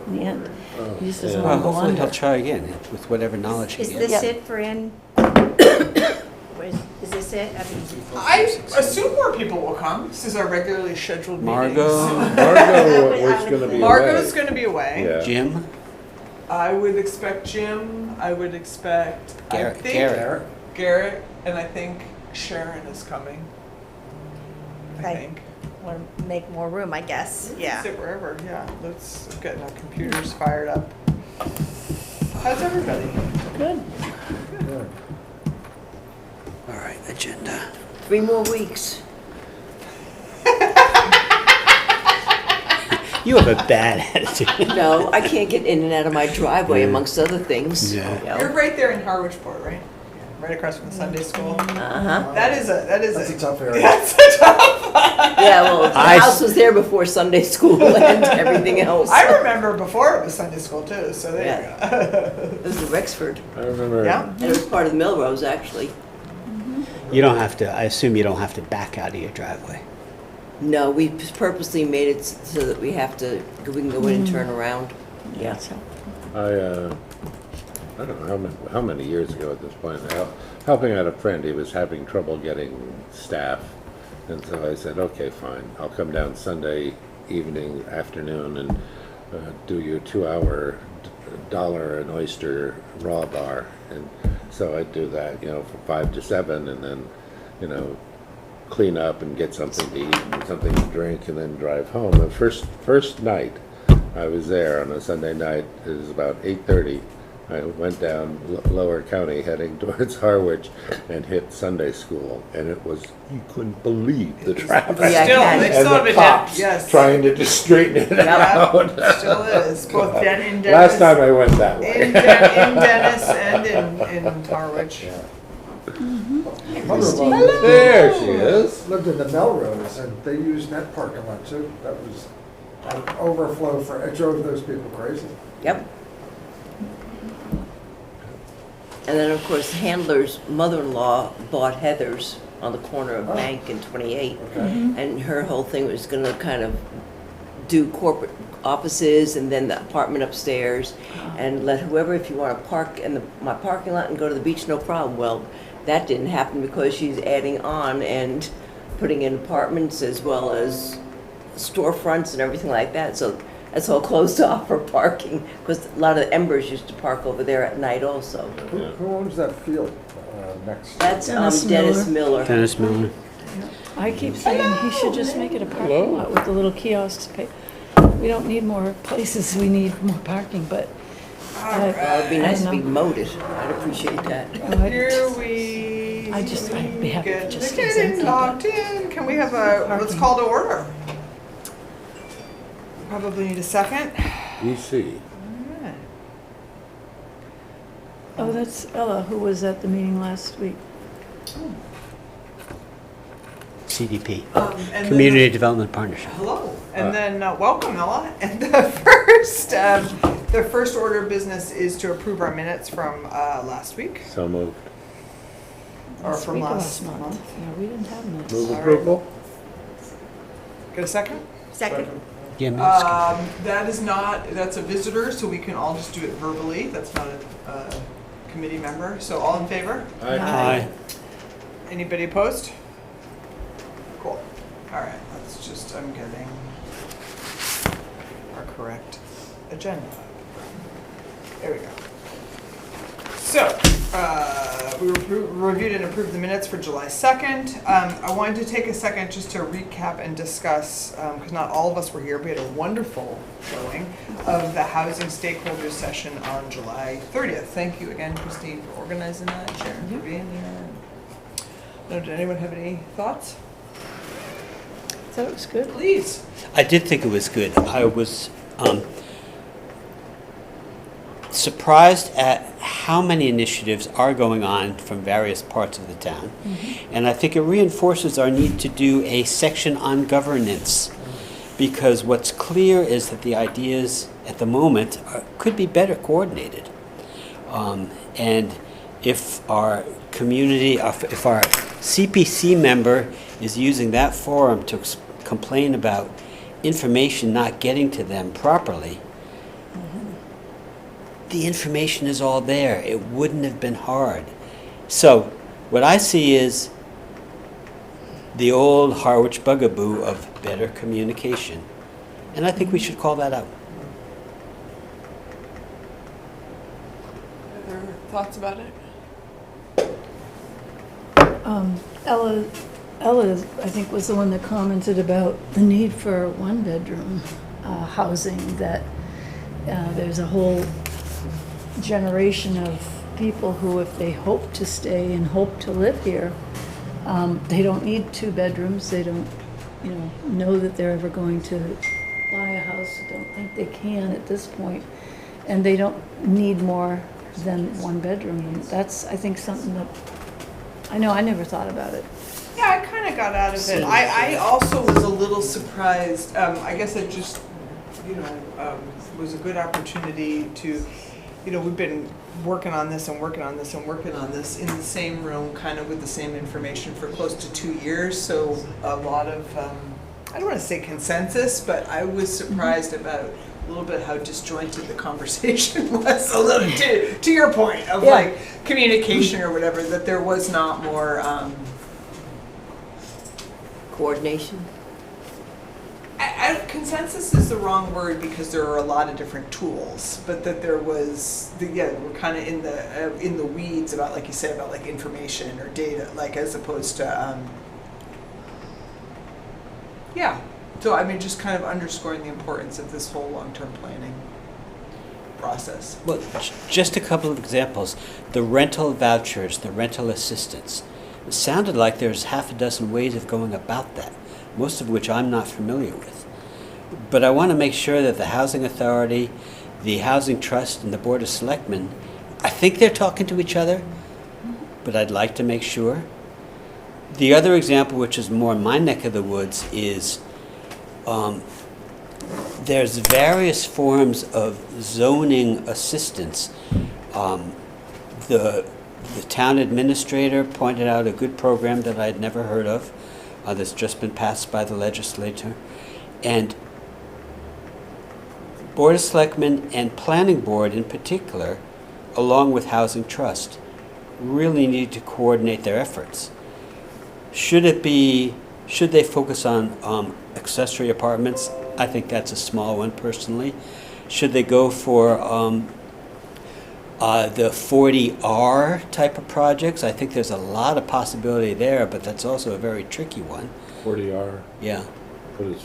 in the end. He just doesn't Well, want to go hopefully he'll under. try again with whatever knowledge he Is gets. this Yeah. it for in? Is this it? I mean, I assume more people will come. This is our regularly scheduled meeting. Margot, Margot was gonna be Margot's away. going to be away. Yeah. Jim, I would expect Jim. I would expect Garrett, I think Garrett. Garrett, and I think Sharon is coming. I Right. think. want to make more room, I guess. Yeah. Sit wherever. Yeah. Let's get our computers fired up. How's everybody? Good. All right, agenda. 3 more weeks. You have a bad attitude. No, I can't get in and out of my driveway Yeah. amongst other things. Yeah. You're right there in Harwich Port, right? Right across from the Sunday school. Uh-huh. That's That's a tough area. That's a tough. Yeah, well, the I house was there before Sunday school and everything else. I remember before it was Sunday school too, so there you It was in Rexford. I remember. go. Yeah. And it was part of the Melrose, actually. You don't have to, I assume you don't have to back out of your driveway. No, we purposely made it so that we can go in and turn around. Yeah. I don't know how many years ago at this point, helping out a friend, he was having trouble getting staff. And so I said, okay, fine, I'll come down Sunday evening, afternoon, and do your 2-hour dollar an oyster raw bar. And so I'd do that, from 5 to 7, and then, clean up and get something to eat and something to drink, and then drive home. The first night I was there on a Sunday night, it was about 8:30. I went down Lower County heading towards Harwich and hit Sunday school, and it was, you couldn't believe the traffic. Yeah, I Still, can. they And still have the a cops yes. trying to just straighten it Yeah, out. still is. Both in Dennis, Last time I went that way. in Dennis and in Harwich. Mother-in-law There she is. lived in the Melrose, and they used that parking lot too. That was an overflow it drove those people crazy. Yep. And then, of course, Handler's mother-in-law bought Heather's on the corner of Bank and 28. Okay. And her whole thing was going to kind of do corporate offices and then the apartment upstairs and let whoever, if you want to park in my parking lot and go to the beach, no problem. Well, that didn't happen because she's adding on and putting in apartments as well as storefronts and everything like that. So that's all closed off for parking because a lot of the Embers used to park over there at night also. Who owns that field next? That's Dennis Dennis Miller. Dennis Miller. I keep saying he should just make it a parking lot with the little kiosks. We don't need more places, we need more parking, but. Well, it'd be I nice to don't be know. moated. I'd appreciate that. Here we. I'd be happy if it get just the gets getting empty, locked in. Can we have let's call to order. Probably need a second. EC. Alright. Oh, that's Ella, who was at the meeting last week. CDP, And Community Development Partnership. Hello, and then welcome, Ella. And the first order of business is to approve our minutes from last week So moved. or Last from week or last month. month. Yeah, we didn't have minutes. Move Sorry. approval? Get a second? Second. Yeah, minutes. That is not. That's a visitor, so we can all just do it verbally. That's not a committee member. So all in favor? Aye. Anybody opposed? Cool. All right, let's just, I'm getting our correct agenda. There we go. So, we reviewed and approved the minutes for July 2nd. I wanted to take a second just to recap and discuss, because not all of us were here, but we had a wonderful showing of the housing stakeholders session on July 30th. Thank you again, Christine, for organizing that, Sharon for being there. Now, did anyone have any thoughts? I thought it was good. Please. I did think it was good. I was surprised at how many initiatives are going on from various parts of the town. And I think it reinforces our need to do a section on governance, because what's clear is that the ideas at the moment could be better coordinated. And if our community, if our CPC member is using that forum to complain about information not getting to them properly, the information is all there. It wouldn't have been hard. So what I see is the old Harwich bugaboo of better communication. And I think we should call that out. Other thoughts about it? Ella, I think, was the one that commented about the need for one-bedroom housing, that there's a whole generation of people who, if they hope to stay and hope to live here, they don't need two bedrooms. They don't, know that they're ever going to buy a house. Don't think they can at this point, and they don't need more than one bedroom. And that's, I think, something that I know I never thought about it. Yeah, I kind of got out of it. I also was a little surprised. I guess it just, was a good opportunity to, we've been working on this and working on this and working on this in the same room, kind of with the same information for close to 2 years. So a lot of, I don't want to say consensus, but I was surprised about a little bit how disjointed the conversation was, a little to your point of like communication or whatever, that there was not more Coordination? consensus is the wrong word because there are a lot of different tools, but that there was we're kind of in the weeds about, like you said, about like information or data, like as opposed to so I mean, just kind of underscoring the importance of this whole long-term planning process. Well, just a couple of examples. The rental vouchers, the rental assistance. It sounded like there's half a dozen ways of going about that, most of which I'm not familiar with. But I want to make sure that the Housing Authority, the Housing Trust, and the Board of Selectmen, I think they're talking to each other, but I'd like to make sure. The other example, which is more my neck of the woods, is there's various forms of zoning assistance. The town administrator pointed out a good program that I'd never heard of, that's just been passed by the legislature. And Board of Selectmen and Planning Board in particular, along with Housing Trust, really need to coordinate their efforts. Should they focus on accessory apartments? I think that's a small one personally. Should they go for the 40R type of projects? I think there's a lot of possibility there, but that's also a very tricky one. 40R? Yeah. What is?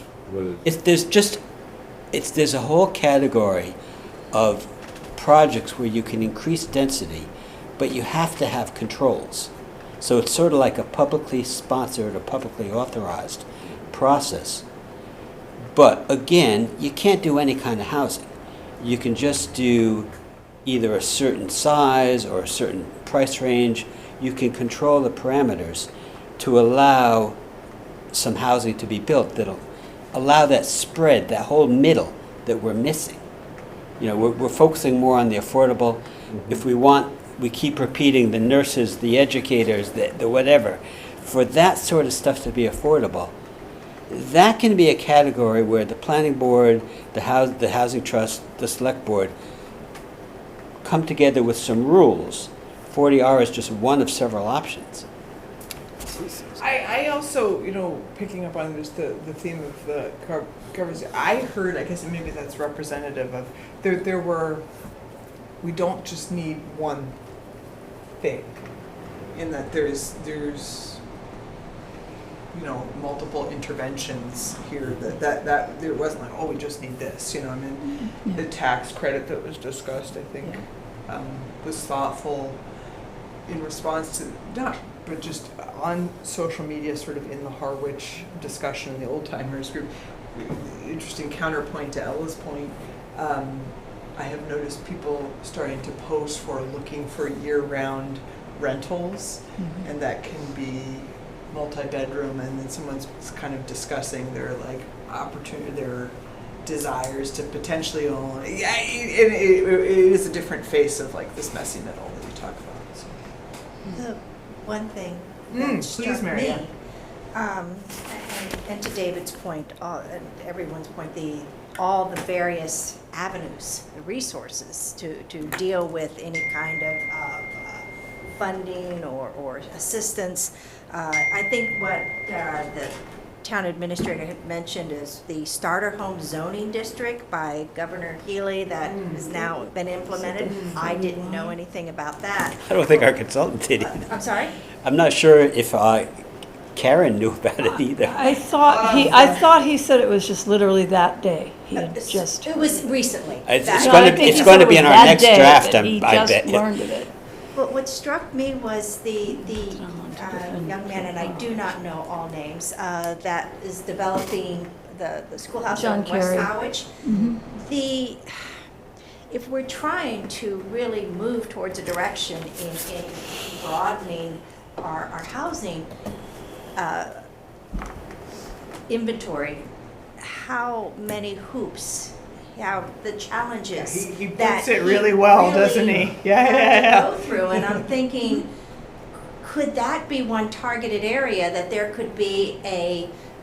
There's a whole category of projects where you can increase density, but you have to have controls. So it's sort of like a publicly sponsored or publicly authorized process. But again, you can't do any kind of housing. You can just do either a certain size or a certain price range. You can control the parameters to allow some housing to be built that'll allow that spread, that whole middle that we're missing. We're focusing more on the affordable. Mm-hmm. If we keep repeating the nurses, the educators, the whatever. For that sort of stuff to be affordable, that can be a category where the planning board, the housing trust, the select board come together with some rules. 40R is just one of several options. I also, picking up on just the theme of the governance, I heard, I guess maybe that's representative of, we don't just need one thing, in that there's multiple interventions here, that there wasn't like, we just need this, the tax credit that was discussed, I think, was thoughtful in response to, but just on social media, sort of in the Harwich discussion, the old timers group, interesting counterpoint to Ella's point. I have noticed people starting to post for looking for year-round rentals, mm-hmm. and that can be multi-bedroom, and then someone's kind of discussing their their desires to potentially own. Yeah, it is a different face of this messy middle that you talk about. So. The one thing that struck Mary. me, and to David's point, and everyone's point, the all the various avenues, the resources to deal with any kind of funding or assistance. I think what the town administrator had mentioned is the starter home zoning district by Governor Healy that has now been implemented. I didn't know anything about that. I don't think our consultant did either. I'm sorry? I'm not sure if Karen knew about it either. I thought he said it was just literally that day. He had just. It was recently. It's that- No, I think it's he going said to be it in was our that next day draft, that he I just bet. learned of it. But what struck me was the defend young man, and I do not know all names, that is developing the schoolhouse John in West Carey. Harwich. If we're trying to really move towards a direction in broadening our housing inventory, how many hoops, how the challenges He that puts it really well, doesn't he? really Yeah, have yeah, to yeah. go through, and I'm thinking, could that be one targeted area that there could be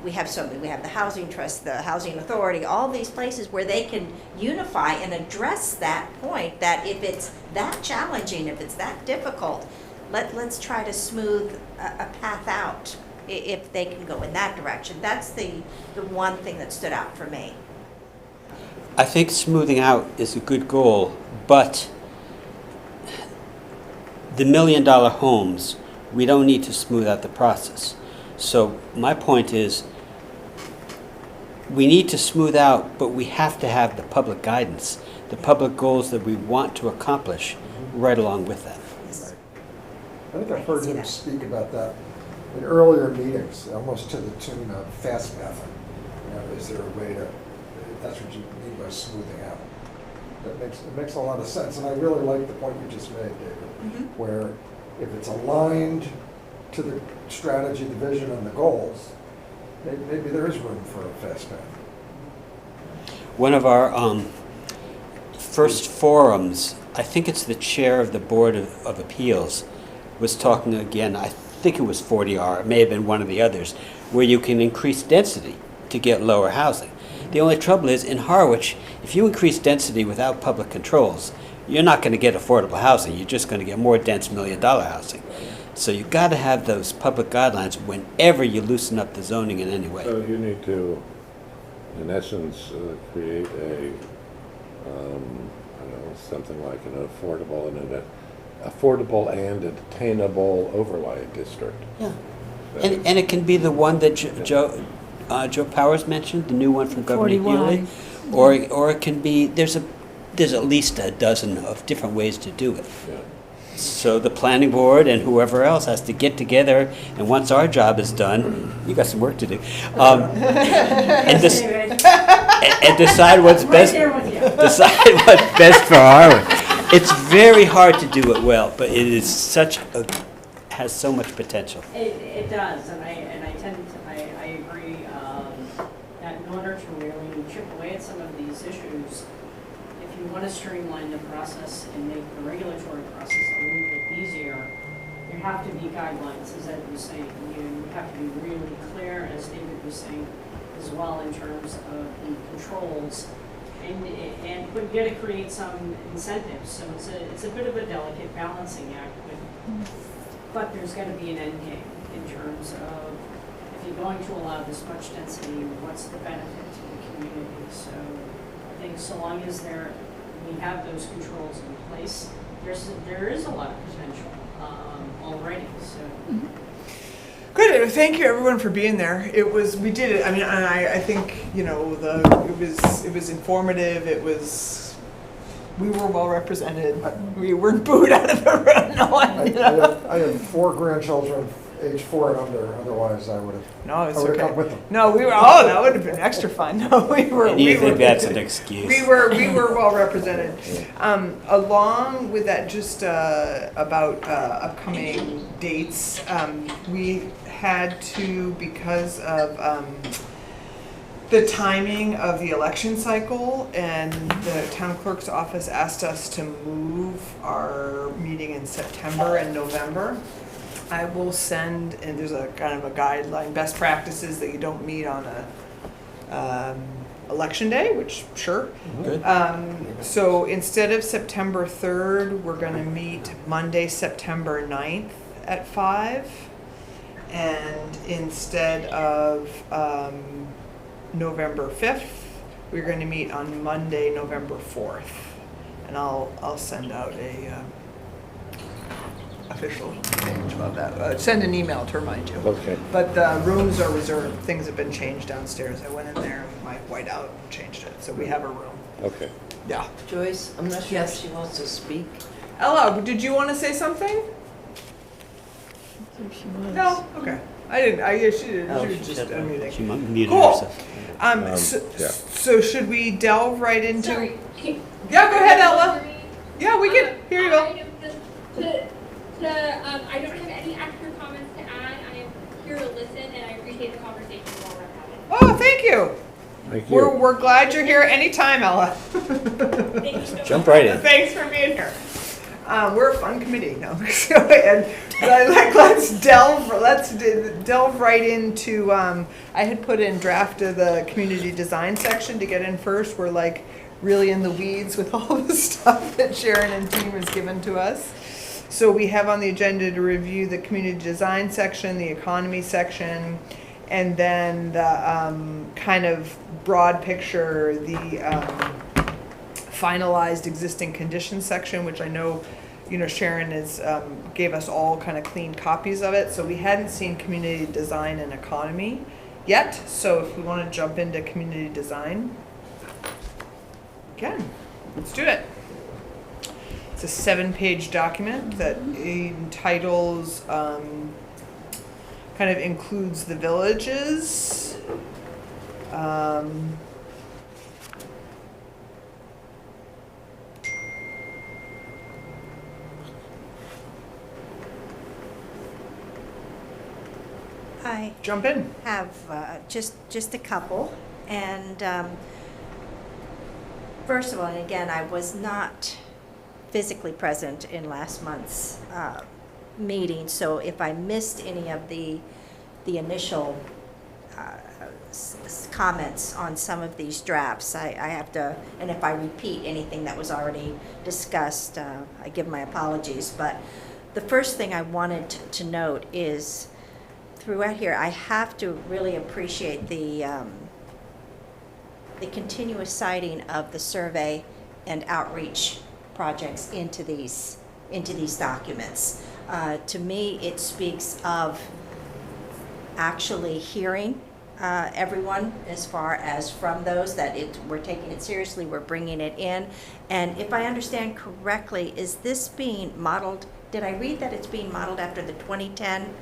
we have the Housing Trust, the Housing Authority, all these places where they can unify and address that point, that if it's that challenging, if it's that difficult, let's try to smooth a path out if they can go in that direction. That's the one thing that stood out for me. I think smoothing out is a good goal, but the $1 million homes, we don't need to smooth out the process. So my point is, we need to smooth out, but we have to have the public guidance, the public goals that we want to accomplish right along with that. I think I've heard him speak about that in earlier meetings, almost to the tune of fast method. Is there a way to, if that's what you mean by smoothing out? It makes a lot of sense, and I really like the point you just made, David, where if it's aligned to the strategy, the vision, and the goals, maybe there is room for a fast path. One of our first forums, I think it's the chair of the Board of Appeals, was talking again, I think it was 40R, it may have been one of the others, where you can increase density to get lower housing. The only trouble is, in Harwich, if you increase density without public controls, you're not going to get affordable housing, you're just going to get more dense $1 million housing. So you've got to have those public guidelines whenever you loosen up the zoning in any way. So you need to, in essence, create a, I don't know, something like an affordable and attainable overlay district. Yeah. And it can be the one that Joe Powers mentioned, the new one from Governor 40Y. Healy, or it can be, there's at least a dozen of different ways to do it. Yeah. So the planning board and whoever else has to get together, and once our job is done, you got some work to do, and decide what's best. Decide what's best for Harwich. It's very hard to do it well, but it is has so much potential. It does, and I agree that in order to really chip away at some of these issues, if you want to streamline the process and make the regulatory process a little bit easier, there have to be guidelines, as Ed was saying. You have to be really clear, as David was saying, as well in terms of the controls, but you got to create some incentives. So it's a bit of a delicate balancing act, but there's got to be an end game in terms of if you're going to allow this much density, what's the benefit to the community? So I think so long as we have those controls in place, there is a lot of potential already. So. Good. Thank you, everyone, for being there. We did it. I mean, and I think it was informative. We were well represented. We weren't booed out of the room. No one. I have 4 grandchildren, age 4 and under. Otherwise, I would have. No, it's I would have okay. come with them. No, we were. Oh, that would have been extra fun. No, we were. And you we think were, that's an excuse? We were well represented. Along with that, just about upcoming dates, we had to, because of the timing of the election cycle, and the town clerk's office asked us to move our meeting in September and November. I will send, and there's a kind of a guideline, best practices that you don't meet on Election Day, which, sure. Good. So instead of September 3rd, we're gonna meet Monday, September 9th at 5. And instead of November 5th, we're gonna meet on Monday, November 4th. And I'll send out a official page about that. Send an email to remind you. Okay. But the rooms are reserved. Things have been changed downstairs. I went in there with my whiteout and changed it. So we have a room. Okay. Yeah. Joyce, I'm not sure if Yes. she wants to speak. Ella, did you want to say something? There she was. No? Okay. I didn't. Yeah, she did. Oh, She she was just said no. unmuting. She muted Cool. herself. Yeah. So should we delve right into? Sorry. Yeah, go ahead, Ella. Yeah, we can. Here you go. I don't have any extra comments to add. I am here to listen, and I appreciate the conversation while we're having. Oh, thank you. Thank We're, you. we're glad you're here anytime, Ella. Thank you so much. Jump right in. Thanks for being here. We're a fun committee, no? So, and let's delve right into. I had put in draft of the community design section to get in first. We're like really in the weeds with all the stuff that Sharon and team has given to us. So we have on the agenda to review the community design section, the economy section, and then the kind of broad picture, the finalized existing conditions section, which I know, Sharon is gave us all kind of clean copies of it. So we hadn't seen community design and economy yet. So if we want to jump into community design, we can. Let's do it. It's a 7-page document that entitles, kind of includes the villages. I Jump in. have just a couple. And first of all, and again, I was not physically present in last month's meeting, so if I missed any of the initial comments on some of these drafts, I have to, and if I repeat anything that was already discussed, I give my apologies. But the first thing I wanted to note is throughout here, I have to really appreciate the continuous citing of the survey and outreach projects into these documents. To me, it speaks of actually hearing everyone, as far as from those that we're taking it seriously, we're bringing it in. And if I understand correctly, is this being modeled, did I read that it's being modeled after the 2010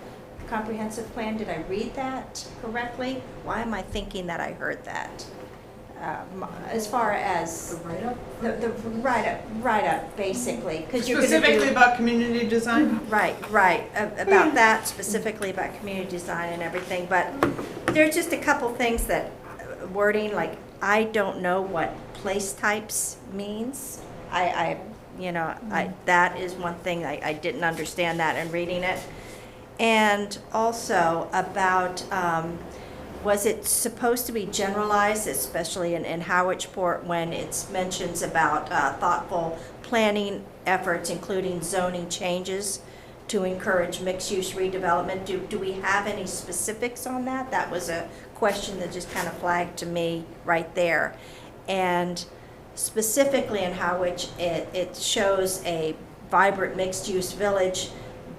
comprehensive plan? Did I read that correctly? Why am I thinking that I heard that? As far as the write-up, basically, because you're going to Specifically about community design? Right, about that, specifically about community design and everything, but there's just a couple things that, wording, like, I don't know what place types means. That is one thing, I didn't understand that in reading it. And also about, was it supposed to be generalized, especially in Harwich Port, when it mentions about thoughtful planning efforts, including zoning changes to encourage mixed-use redevelopment? Do we have any specifics on that? That was a question that just kind of flagged to me right there. And specifically in Harwich, it shows a vibrant mixed-use village,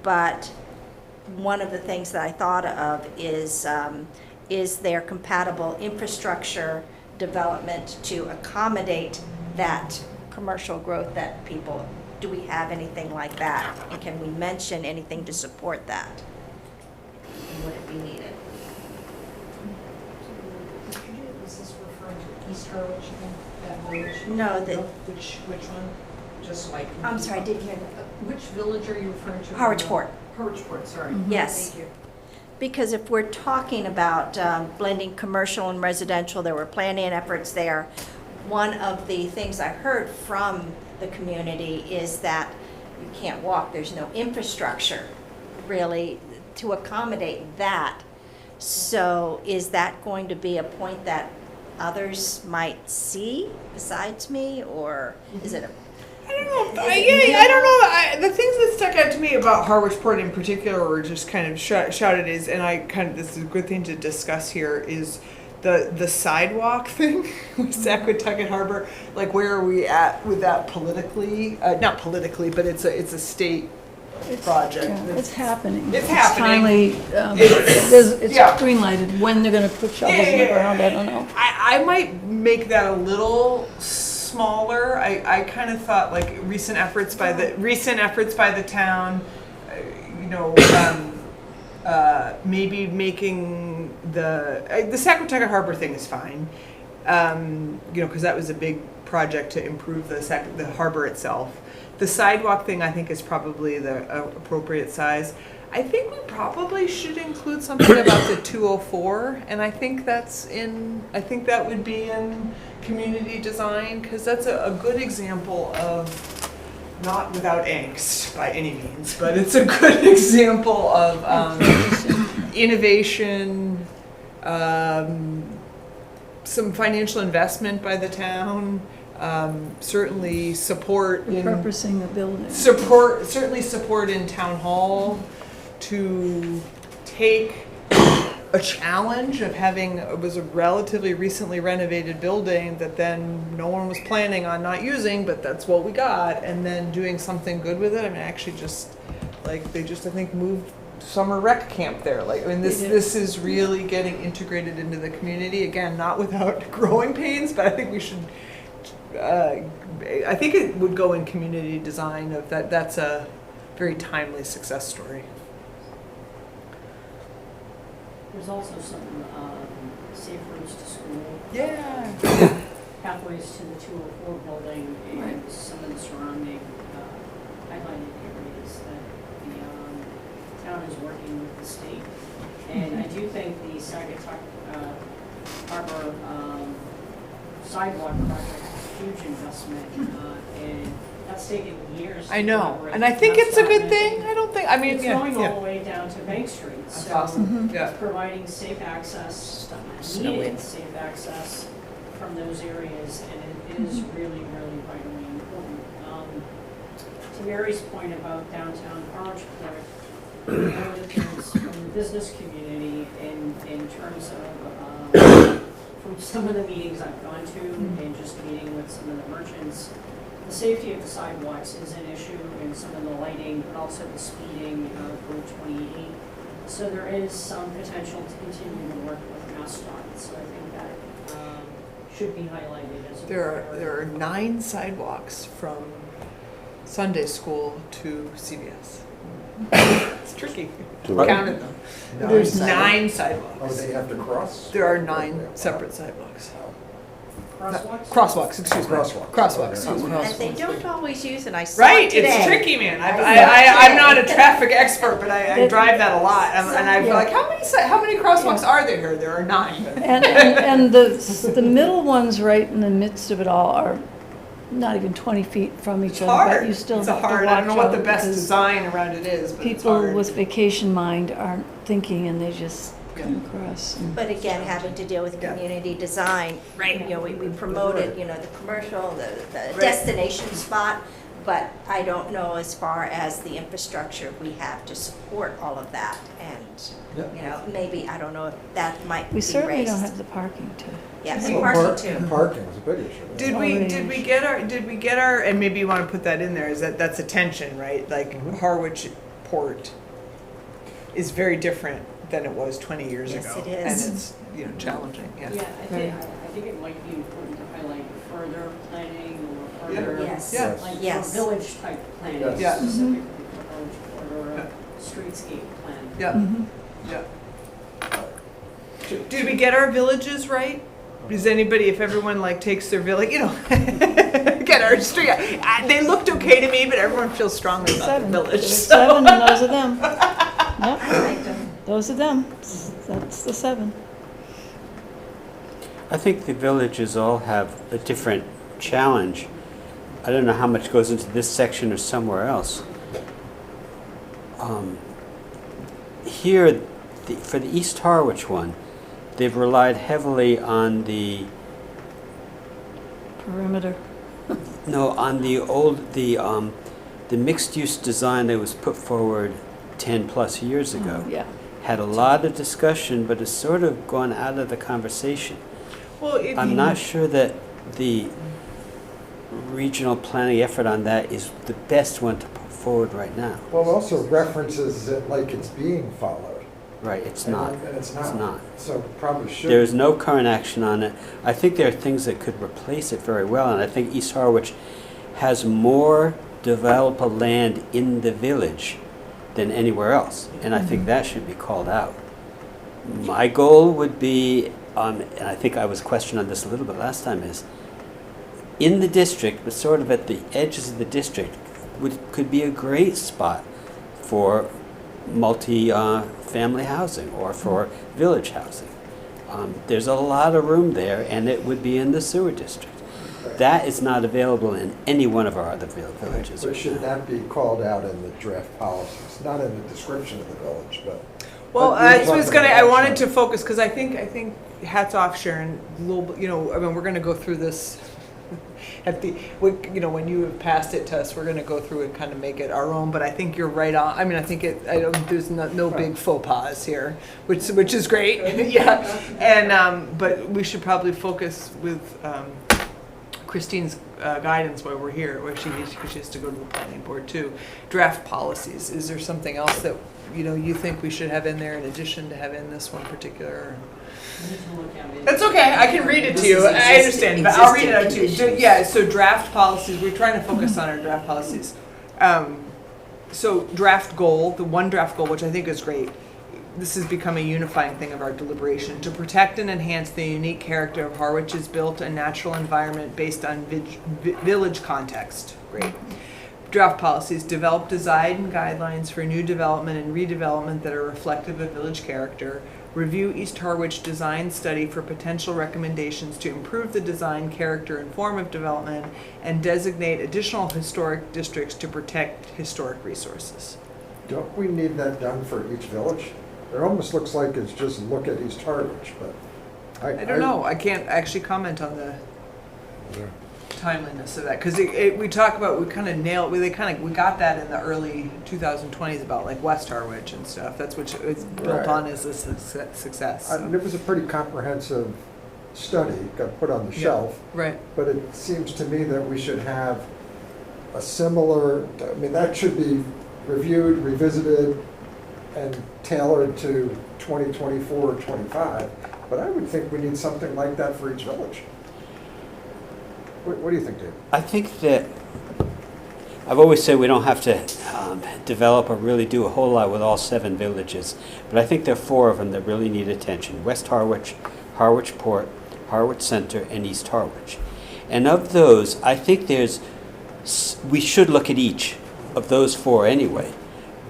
but one of the things that I thought of is there compatible infrastructure development to accommodate that commercial growth that people, do we have anything like that? And can we mention anything to support that? And would it be needed? Was this referring to East Harwich, that village? No, Which one? Just like. I'm sorry, I didn't hear that. Which village are you referring to? Harwich Port. Harwich Port, sorry. Yes. Thank you. Because if we're talking about blending commercial and residential, there were planning efforts there. One of the things I heard from the community is that you can't walk, there's no infrastructure really to accommodate that. So is that going to be a point that others might see besides me, or is it a? I don't know. Is it Yeah, I don't minimal? know. The things that stuck out to me about Harwich Port in particular were just kind of shouted is, and this is a good thing to discuss here, is the sidewalk thing with Saquatucket Harbor. Like, where are we at with that politically? Not politically, but it's a state project. Yeah, it's happening. It's happening. Finally, it's yeah. green lighted. When they're gonna put shovels in the ground, I don't know. I might make that a little smaller. I kind of thought like recent efforts by the town, maybe making the Saquatucket Harbor thing is fine, because that was a big project to improve the harbor itself. The sidewalk thing I think is probably the appropriate size. I think we probably should include something about the 204, and I think that would be in community design, because that's a good example of, not without angst by any means, but it's a good example of innovation, some financial investment by the town, certainly support in Repurposing the building. certainly support in town hall to take a challenge of having, it was a relatively recently renovated building that then no one was planning on not using, but that's what we got, and then doing something good with it. I mean, actually just, like, they just, I think, moved summer rec camp there. Like, I mean, this is really getting integrated into the community. Again, not without growing pains, but I think we should, I think it would go in community design of that. That's a very timely success story. There's also some safe routes to school. Yeah. Pathways to the 204 building and some of the surrounding highlighted areas that the town is working with the state. And I do think the Saquatucket Harbor sidewalk project is a huge investment, and that's taken years. I to know, collaborate. and I think That's it's a good not thing. I don't think, I mean, It's yeah, going all yeah. the way down to Bank Street, That's so awesome. Yeah. it's providing safe access, Snow in. needed safe access from those areas, and it is really, really vitally important. To Mary's point about downtown Harwich Port, I know that there's from the business community in terms of from some of the meetings I've gone to and just meeting with some of the merchants, the safety of the sidewalks is an issue, and some of the lighting, but also the speeding of Route 28. So there is some potential to continue to work with MassDOT. So I think that should be highlighted as a priority. There are 9 sidewalks from Sunday school to CVS. It's tricky. To what? Counted them. There's 9 sidewalks. Oh, they have to cross? There are 9 separate sidewalks. Crosswalks? Crosswalks, excuse me. Crosswalks. Crosswalks, excuse me. And they don't always use, and I saw Right, it today. it's tricky, man. I saw it I'm today. not a traffic expert, but I drive that a lot, and I feel like, how many crosswalks are there here? There are 9. And the middle ones right in the midst of it all are not even 20 feet from each It's other, hard. but you still It's have to watch hard. I don't know what the out best because design around it is, but it's people hard. with vacation mind aren't thinking and they just come across. But again, having to deal with Yeah. community design, Right. We promoted, the commercial, the destination spot, but I don't know as far as the infrastructure we have to support all of that. And, maybe, I don't know if that might be We raised. certainly don't have the parking to. Yeah, Well, and parking too. Parking is a big issue. Did we get our, and maybe you want to put that in there, is that's a tension, right? Like Harwich Port is very different than it was 20 years Yes, ago. it is. And it's, challenging, yeah. Yeah, I think it might be important to highlight further planning or further, Yes. Yes. like Yes. village type planning, Yes. Yeah. specifically for village or a streetscape plan. Yeah, Mhm. yeah. Did we get our villages right? Does anybody, if everyone takes their village, get our street, they looked okay to me, but everyone feels strongly about the 7. village. There's so- 7 and those are them. Yep, I like them. those are them. That's the 7. I think the villages all have a different challenge. I don't know how much goes into this section or somewhere else. Here, for the East Harwich one, they've relied heavily on the perimeter. No, on the mixed-use design that was put forward 10-plus years ago, Yeah. had a lot of discussion, but it's sort of gone out of the conversation. Well, I'm not sure that the regional planning effort on that is the best one to put forward right now. Well, it also references it like it's being followed. Right, it's not. And it's not. It's not. So probably should. There's no current action on it. I think there are things that could replace it very well, and I think East Harwich has more developable land in the village than anywhere else, and I think that should be called out. My goal would be, and I think I was questioned on this a little bit last time, is in the district, but sort of at the edges of the district, could be a great spot for multi-family housing or for village housing. There's a lot of room there, and it would be in the sewer district. That is not available in any one of our other villages. But should that be called out in the draft policies? Not in the description of the village, but. Well, but we're I was talking gonna. I about wanted action. to focus because I think hats off, Sharon. A little, bit, I mean, we're gonna go through this at the, when you have passed it to us, we're gonna go through and kind of make it our own. But I think you're right on. I mean, I think there's no big faux pas here, which is great. Yeah, and but we should probably focus with Christine's guidance while we're here, where she has to go to the planning board too. Draft policies. Is there something else that you think we should have in there in addition to have in this one particular? That's okay. I can read it to you. I understand, but I'll read it out to you. Yeah. So draft policies. We're trying to focus on our draft policies. So draft goal, the one draft goal, which I think is great. This has become a unifying thing of our deliberation to protect and enhance the unique character of Harwich's built and natural environment based on village context. Great. Draft policies develop design guidelines for new development and redevelopment that are reflective of village character. Review East Harwich design study for potential recommendations to improve the design, character, and form of development, and designate additional historic districts to protect historic resources. Don't we need that done for each village? It almost looks like it's just look at East Harwich, but I don't know. I can't actually comment on the timeliness of that because we talk about, we kind of nailed, we got that in the early 2020s about like West Harwich and stuff. That's what it's built on as a success. And it was a pretty comprehensive study, got put on the shelf. Right. But it seems to me that we should have a similar, I mean, that should be reviewed, revisited, and tailored to 2024 or 25. But I would think we need something like that for each village. What do you think, Dave? I think that I've always said we don't have to develop or really do a whole lot with all 7 villages, but I think there are 4 of them that really need attention: West Harwich, Harwich Port, Harwich Center, and East Harwich. And of those, I think we should look at each of those 4 anyway,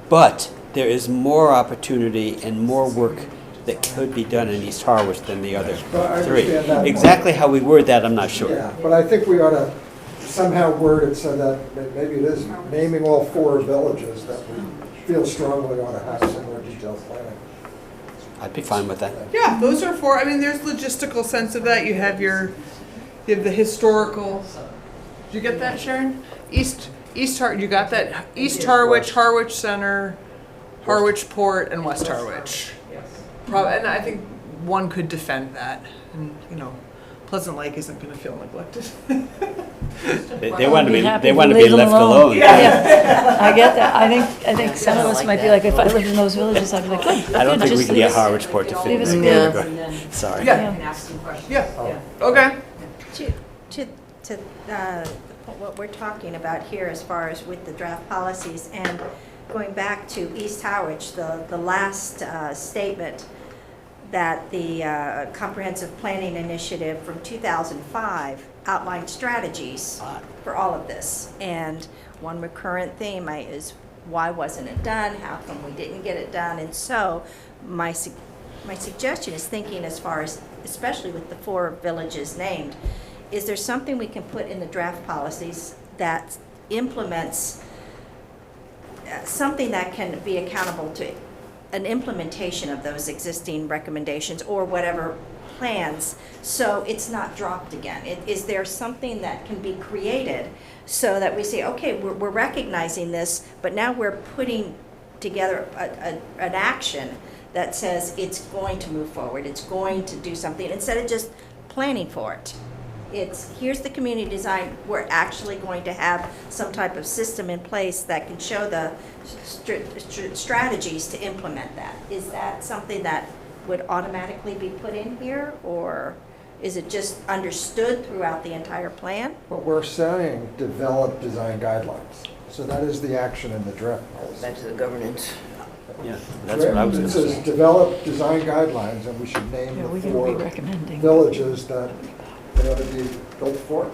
but there is more opportunity and more work that could be done in East Harwich than the other Well, I 3. understand that. Exactly how we word that, I'm not sure. Yeah, but I think we ought to somehow word it so that maybe it is naming all 4 villages that we feel strongly ought to have some more detailed planning. I'd be fine with that. Yeah, those are 4. I mean, there's logistical sense of that. You have the historical. Did you get that, Sharon? East Harwich. You got that? East Harwich, Harwich Center, Harwich Port, and West Harwich. And I think one could defend that, and Pleasant Lake isn't going to feel neglected. They want to be happy left leave them alone. Yeah, I get that. I think some of us might be like, if I lived in those villages, I'd be like, good. I don't think we just can leave get us- Harwich Port to fit leave us in be. there. And then Sorry. Yeah. and ask some questions. Yeah. Okay. To what we're talking about here as far as with the draft policies and going back to East Harwich, the last statement that the Comprehensive Planning Initiative from 2005 outlined strategies for all of this. And one recurrent theme is, why wasn't it done? How come we didn't get it done? And so my suggestion is thinking as far as, especially with the 4 villages named, is there something we can put in the draft policies that implements something that can be accountable to an implementation of those existing recommendations or whatever plans, so it's not dropped again? Is there something that can be created so that we say, okay, we're recognizing this, but now we're putting together an action that says it's going to move forward, it's going to do something, instead of just planning for it? It's, here's the community design, we're actually going to have some type of system in place that can show the strategies to implement that. Is that something that would automatically be put in here, or is it just understood throughout the entire plan? But we're saying develop design guidelines. So that is the action in the draft policy. Back to the governance. Yeah, that's what I was It gonna says say. develop design guidelines, and we should name Yeah, the we can be 4 recommending. villages that they ought to be built for.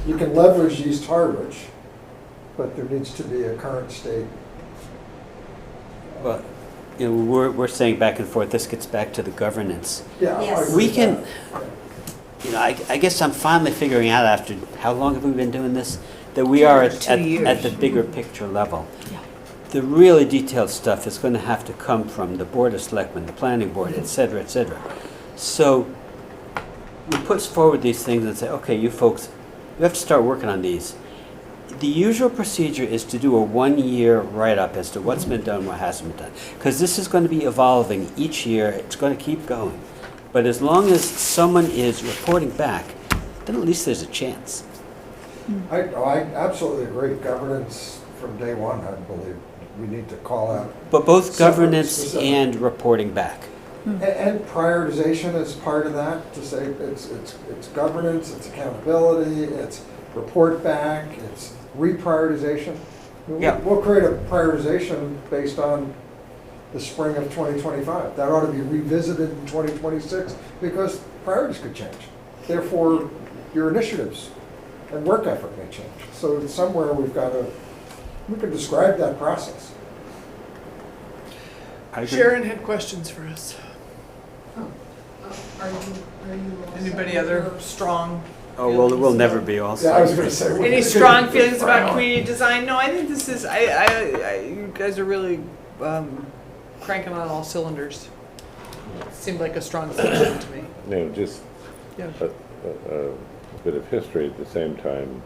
You can leverage East Harwich, but there needs to be a current state. Well, you know, we're saying back and forth, this gets back to the governance. Yeah, I Yes. agree We with can- that. Yeah. You know, I guess I'm finally figuring out after, how long have we been doing this? That we are at 2 years. at the bigger picture level. Yeah. The really detailed stuff is going to have to come from the Board of Selectmen, the Planning Board, et cetera, et cetera. So we put forward these things and say, okay, you folks, you have to start working on these. The usual procedure is to do a one-year write-up as to what's been done, what hasn't been done. Because this is going to be evolving each year, it's going to keep going. But as long as someone is reporting back, then at least there's a chance. I absolutely agree. Governance from day one, I believe, we need to call out. But both Separate, governance specific. and reporting back. And prioritization is part of that, to say it's governance, it's accountability, it's report back, it's reprioritization. Yeah. We'll create a prioritization based on the spring of 2025. That ought to be revisited in 2026 because priorities could change. Therefore, your initiatives and work effort may change. So somewhere we can describe that process. I agree. Sharon had questions for us. Are you all set Anybody with other your- strong, Oh, well, we'll never be all Yeah, I was set. gonna say. any strong feelings about community design? No, I think this is, you guys are really cranking on all cylinders. Seemed like a strong solution to me. You know, just Yeah. a bit of history. At the same time,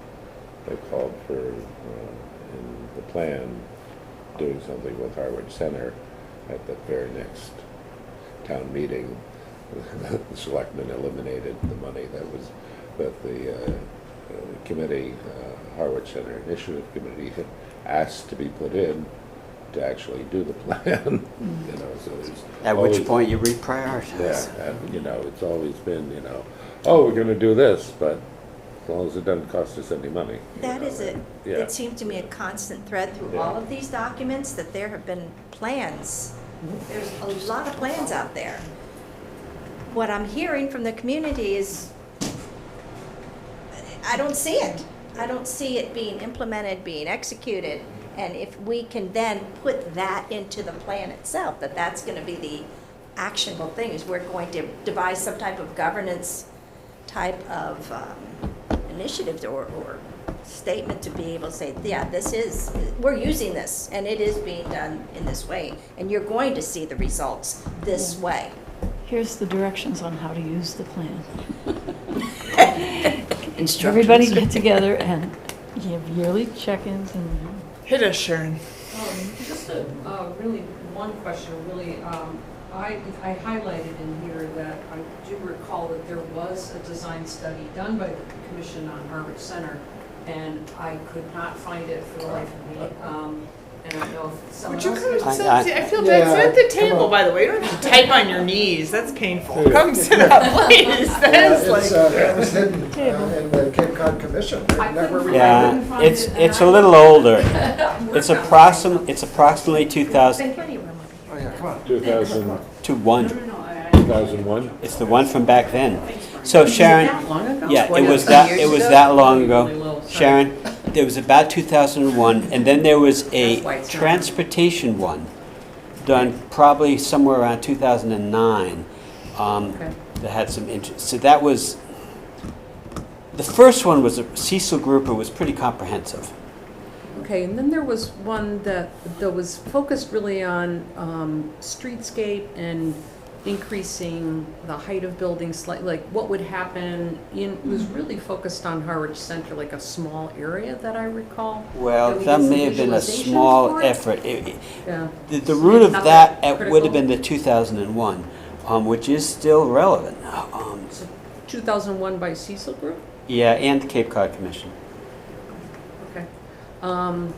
they called for, in the plan, doing something with Harwich Center at the very next town meeting. The selectmen eliminated the money that the committee, Harwich Center Initiative Committee, had asked to be put in to actually do the plan. You know, so it's At which always- point you reprioritize. Yeah, and, you know, it's always been, you know, oh, we're gonna do this, but as long as it doesn't cost us any money. you That know, is it. Yeah. It seems to me a constant thread through Yeah. all of these documents, that there have been plans. There's a lot of plans out there. What I'm hearing from the community is, I don't see it. I don't see it being implemented, being executed. And if we can then put that into the plan itself, that that's gonna be the actionable thing, is we're going to devise some type of governance type of initiatives or statement to be able to say, yeah, we're using this, and it is being done in this way, and you're going to see the results this way. Here's the directions on how to use the plan. Instructions. Everybody get together and you have yearly check-ins and Hit us, Sharon. Just really one question, really, I highlighted in here that I do recall that there was a design study done by the commission on Harwich Center, and I could not find it for the life of me. And I don't know if someone Would you else come and could. sit? I feel bad. Yeah, Sit at the come table, on. by the way. You don't have to type on your knees. That's painful. Yeah. Come sit up, please. That is like. It was hidden in the Cape Cod Commission. They I never couldn't- really- I couldn't find it, and It's I- a little older. It's approximately 2000 Been plenty of room over here. Oh, yeah, come on. 2000, to 1. No, no, no, I- 2001? It's the one from back then. So Sharon, yeah, it was 22 that, years it was ago? that long Really ago. low, sorry. Sharon, there was about 2001, and then there was a That's why it's not- transportation one done probably somewhere around 2009 Okay. that had some interest. So that was, the first one was Cecil Grouper, was pretty comprehensive. Okay, and then there was one that was focused really on streetscape and increasing the height of buildings slightly, like what would happen it was really focused on Harwich Center, like a small area that I recall. Well, Did we that get some may have been a visualizations small for it? effort. Yeah. The root of Not that that would have critical? been the 2001, which is still relevant. 2001 by Cecil Group? Yeah, and the Cape Cod Commission. Okay. And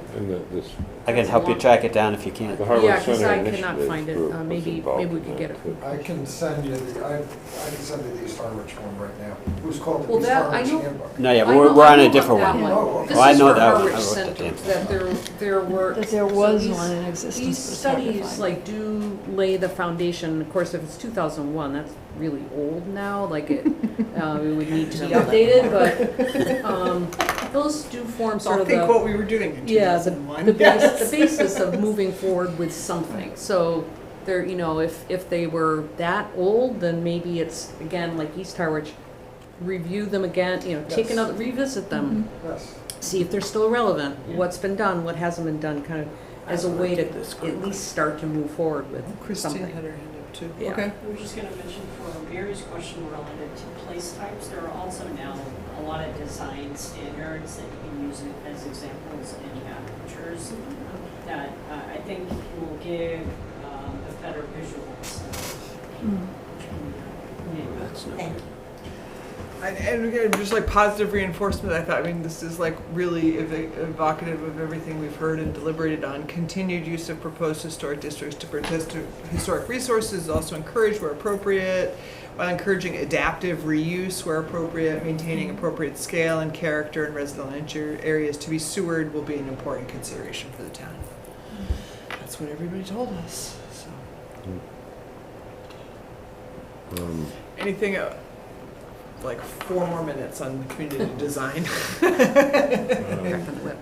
this, I can help you track it down if you can't. the Harvard Yeah, because Center I cannot Initiative find it. group was Maybe involved we in could that, get it. too. I can send you I can send you the East Harwich one right now. It was called the Well, East that- I Harwich know- Handbook. No, yeah, I we're know- on I know a different about one. that Oh, okay. This Oh, I is know for that one. Harwich I wrote that Center, down. that there were. That there so was these- one in existence, These but it's hard to studies find. like do lay the foundation. Of course, if it's 2001, that's really old now. Like it would need to be updated. But those do form So sort I of think the what we were doing in yeah 2001. the basis of moving forward with something. So there, if they were that old, then maybe it's again like East Harwich. Review them again. Take Yes. another revisit them. Yes. See if they're still relevant, what's been done, what hasn't been done, kind of as a way to at least start to move forward with Christine something. had her hand up too. Yeah. Okay. I was just gonna mention for Mary's question related to place types, there are also now a lot of design standards that you can use as examples in pictures that I think will give a better visuals. That's no Thank you. And again, just like positive reinforcement, I thought, this is like really evocative of everything we've heard and deliberated on. Continued use of proposed historic districts to protect historic resources is also encouraged where appropriate, while encouraging adaptive reuse where appropriate, maintaining appropriate scale and character in residential areas to be sewered will be an important consideration for the town. That's what everybody told us, so. Anything else? Like 4 more minutes on community design. Cracking the whip.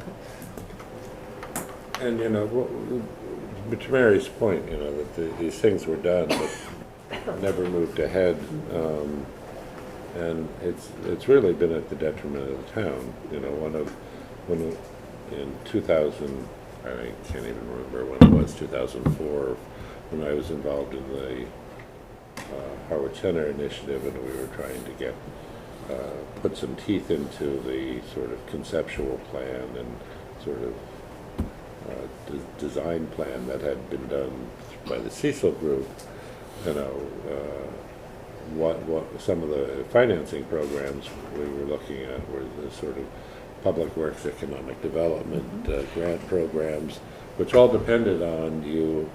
And, but to Mary's point, that these things were done, but never moved ahead. And it's really been at the detriment of the town. When in 2000, I can't even remember when it was, 2004, when I was involved in the Harwich Center initiative, and we were trying to get put some teeth into the sort of conceptual plan and sort of design plan that had been done by the Cecil Group. What some of the financing programs we were looking at were the sort of public works, economic development, grant programs, which all depended on you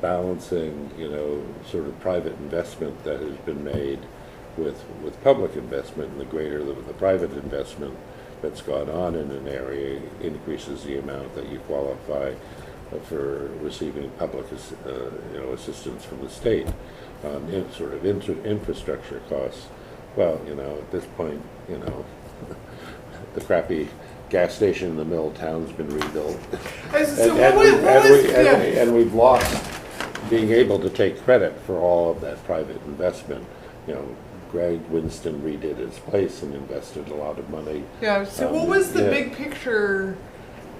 balancing, sort of private investment that has been made with public investment, and the greater the private investment that's gone on in an area increases the amount that you qualify for receiving public assistance from the state on sort of infrastructure costs. Well, at this point, the crappy gas station in the middle of town's been rebuilt. And we've lost being able to take credit for all of that private investment. Greg Winston redid his place and invested a lot of money. Yeah, so what was the big picture,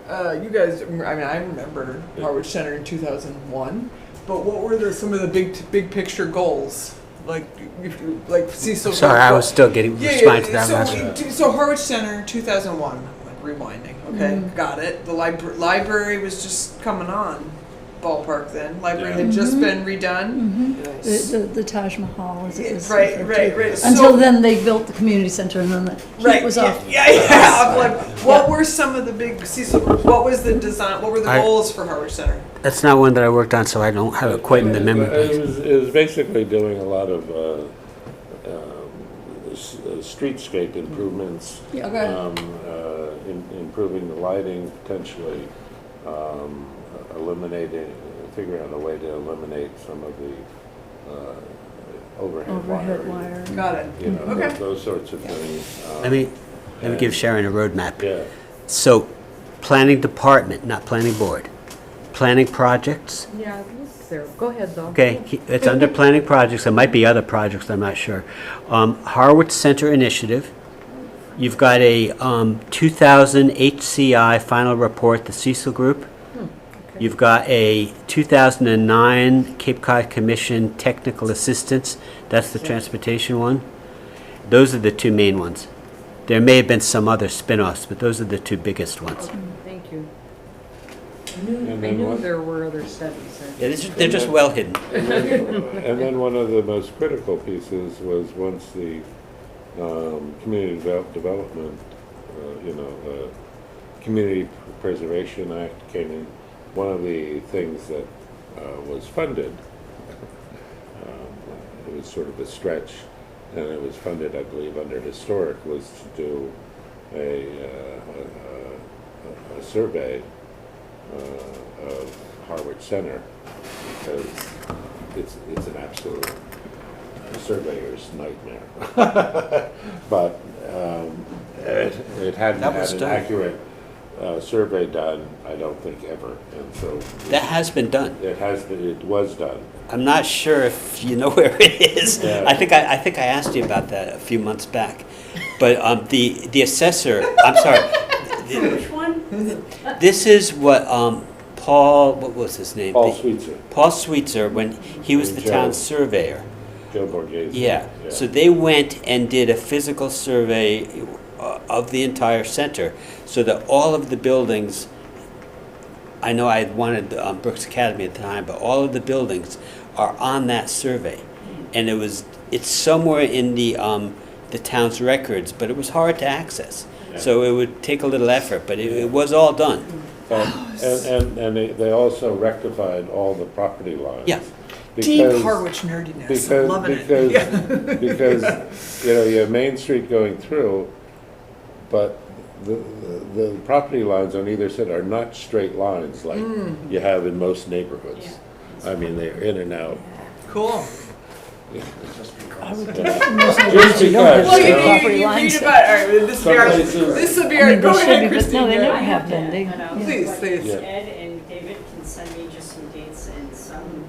you guys, I remember Harwich Center in 2001, but what were some of the big picture goals? Like Cecil. Sorry, I was still getting responding to that last one. So Harwich Center 2001, like rewinding, okay, got it. The library was just coming on, ballpark then. Library had just been redone. Nice. The Taj Mahal is Right. Until then, they built the community center, and then the heat was off. Yeah. I'm like, what were some of the big Cecil groups? What was the design? What were the goals for Harwich Center? That's not one that I worked on, so I don't have it quite in the memory. It was basically doing a lot of streetscape improvements. Improving the lighting, potentially figuring out a way to eliminate some of the overhead wire. Got it. Okay. Those sorts of things. Let me give Sharon a roadmap. Yeah. So, planning department, not planning board. Planning projects. Yeah, it's there. Go ahead, though. Okay, it's under planning projects. There might be other projects, I'm not sure. Harwich Center Initiative. You've got a 2000 HCI final report, the Cecil Group. Okay. You've got a 2009 Cape Cod Commission Technical Assistance. That's the transportation one. Those are the two main ones. There may have been some other spin-offs, but those are the two biggest ones. Thank you. I And then knew what- there were other studies. Yeah, they're just well hidden. And then one of the most critical pieces was once the community development, Community Preservation Act came in, one of the things that was funded, it was sort of a stretch, and it was funded, I believe, under historic, was to do a survey of Harwich Center, because it's an absolute surveyor's nightmare. But it hadn't That had was an done. accurate survey done, I don't think, ever, and so That has been done. it was done. I'm not sure if you know where it is. Yeah. I think I asked you about that a few months back. But the assessor, I'm sorry, Which one? this is what Paul, what was his name? Paul Sweetser, Paul Sweetser, when he was the Joe. town surveyor. Joe Borghese. Yeah, so they went and did a physical survey of the entire center, so that all of the buildings, I know I had wanted Brooks Academy at the time, but all of the buildings are on that survey. And it's somewhere in the town's records, but it was hard to access. So it would take a little effort, but it was all done. And they also rectified all the property lines. Yeah. Deep Because- Harwich nerdiness. Because, Loving it. because, Yeah. because, you have Main Street going through, but the property lines on either side are not straight lines like you have in most neighborhoods. I mean, they're in and out. Cool. I would Just you don't have Well, because, straight you know, property you lines. read about, all right, this will be our, Some places- this will be I our, mean, go they should ahead, be, but Christine. no, they yeah. never have been. They, I know. yeah. Please, please. Yeah. Ed and David can send me just some dates and some.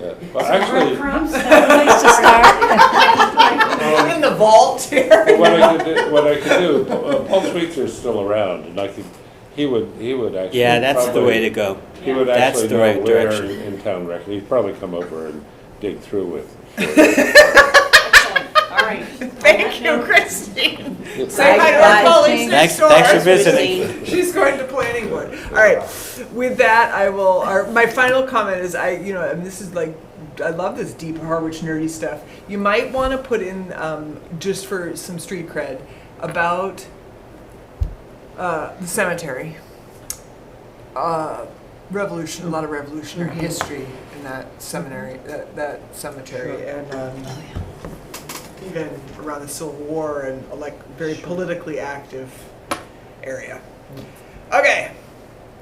yeah. Well, actually, breadcrumbs. Place to start. In the vault here. But what I could do, Paul Sweetser's still around, and he would actually. Yeah, that's the probably- way to go. He would That's actually the know right where direction. in town record. He'd probably come over and dig through with. Excellent. All right. Thank you, Christine. It's- Say hi to our Bye. colleagues next door. Thanks for visiting. She's going to planning board. All right. With that, my final comment is and this is like, I love this deep Harwich nerdy stuff. You might want to put in, just for some street cred, about the cemetery. A lot of revolutionary history in that seminary, that cemetery, and even around the Civil War and very politically active area. Okay,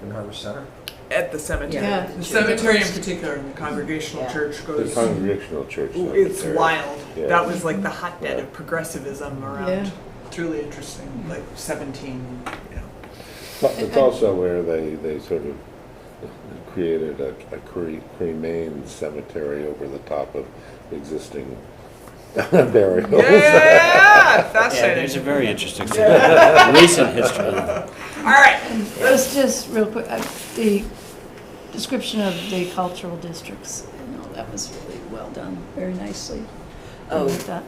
In Harvard Center? at the cemetery. Yeah. The cemetery in particular, and the Congregational Yeah. Church The goes. Congregational Church. It's Cemetery. wild. Yeah. That was like the hotbed of progressivism around. Yeah. Truly interesting, like 17. But it's also where they sort of created a cremain cemetery over the top of existing burials. Yeah, Yeah, fascinating. there's a very interesting recent history. All right. Just real quick, the description of the cultural districts, that was really well done, very nicely. I Oh. like that.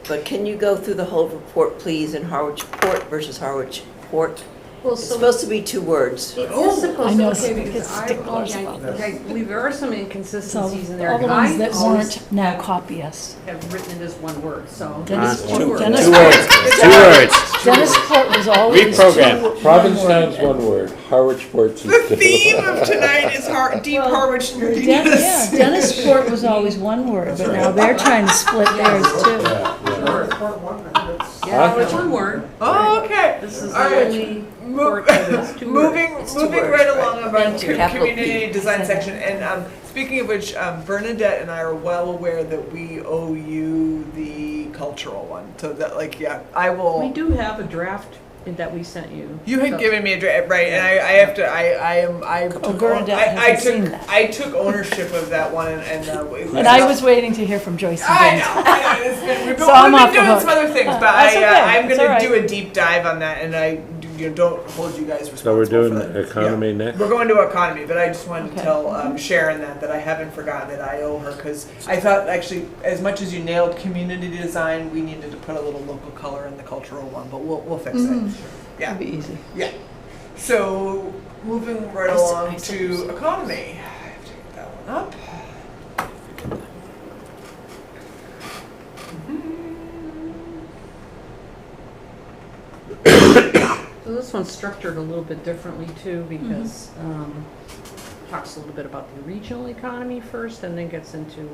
But can you go through the whole report, please, in Harwich Port versus Harwich Port? Well, It's so supposed to be 2 words. it Oh, is supposed I to, know, okay, it because gets I, sticklers okay, about this. I believe there are some So inconsistencies in there. all the I ones that always weren't now copy us. have written it as one word, so. Dennis Two Port, words. Dennis Two Port, words. 2 words. Dennis Port was always Reprogram. one Provincetown's word. one word, Harwich Port's is The two. theme of tonight is deep Well, Harwich Yeah, nerdiness. Dennis Port was always one word, but now they're trying to split theirs too. Yeah, yeah. Part one, I think it's. Yeah, it's one word. Oh, okay. This is All the right. only Move- port that is 2 words. Moving It's 2 moving words, right right. along about Thank you. Capital community P. design section, and speaking of which, Bernadette and I are well aware that we owe you the cultural one. So that, I will. We do have a draft that we sent you. You had So- given me a draft, right? And I have to. I took. Bernadette I hasn't seen took. that. I took ownership of that one, and And I was waiting to hear from Joyce I and know. Vince. I know. It's been, we've been, So I'm we've off been the doing hook. some other things, but That's okay. I'm It's going all to do right. a deep dive on that, and I don't hold you guys So we're responsible doing for that. economy Yeah. next? We're going to economy, but I just wanted to Okay. tell Sharon that I haven't forgotten that I owe her, because I thought actually, as much as you nailed community design, we needed to put a little local color in the cultural one, but we'll fix it. Yeah. That'd be easy. Yeah. So moving right along to economy. I have to get that one up. So this one's structured a little bit differently too, because talks a little bit about the regional economy first, and then gets into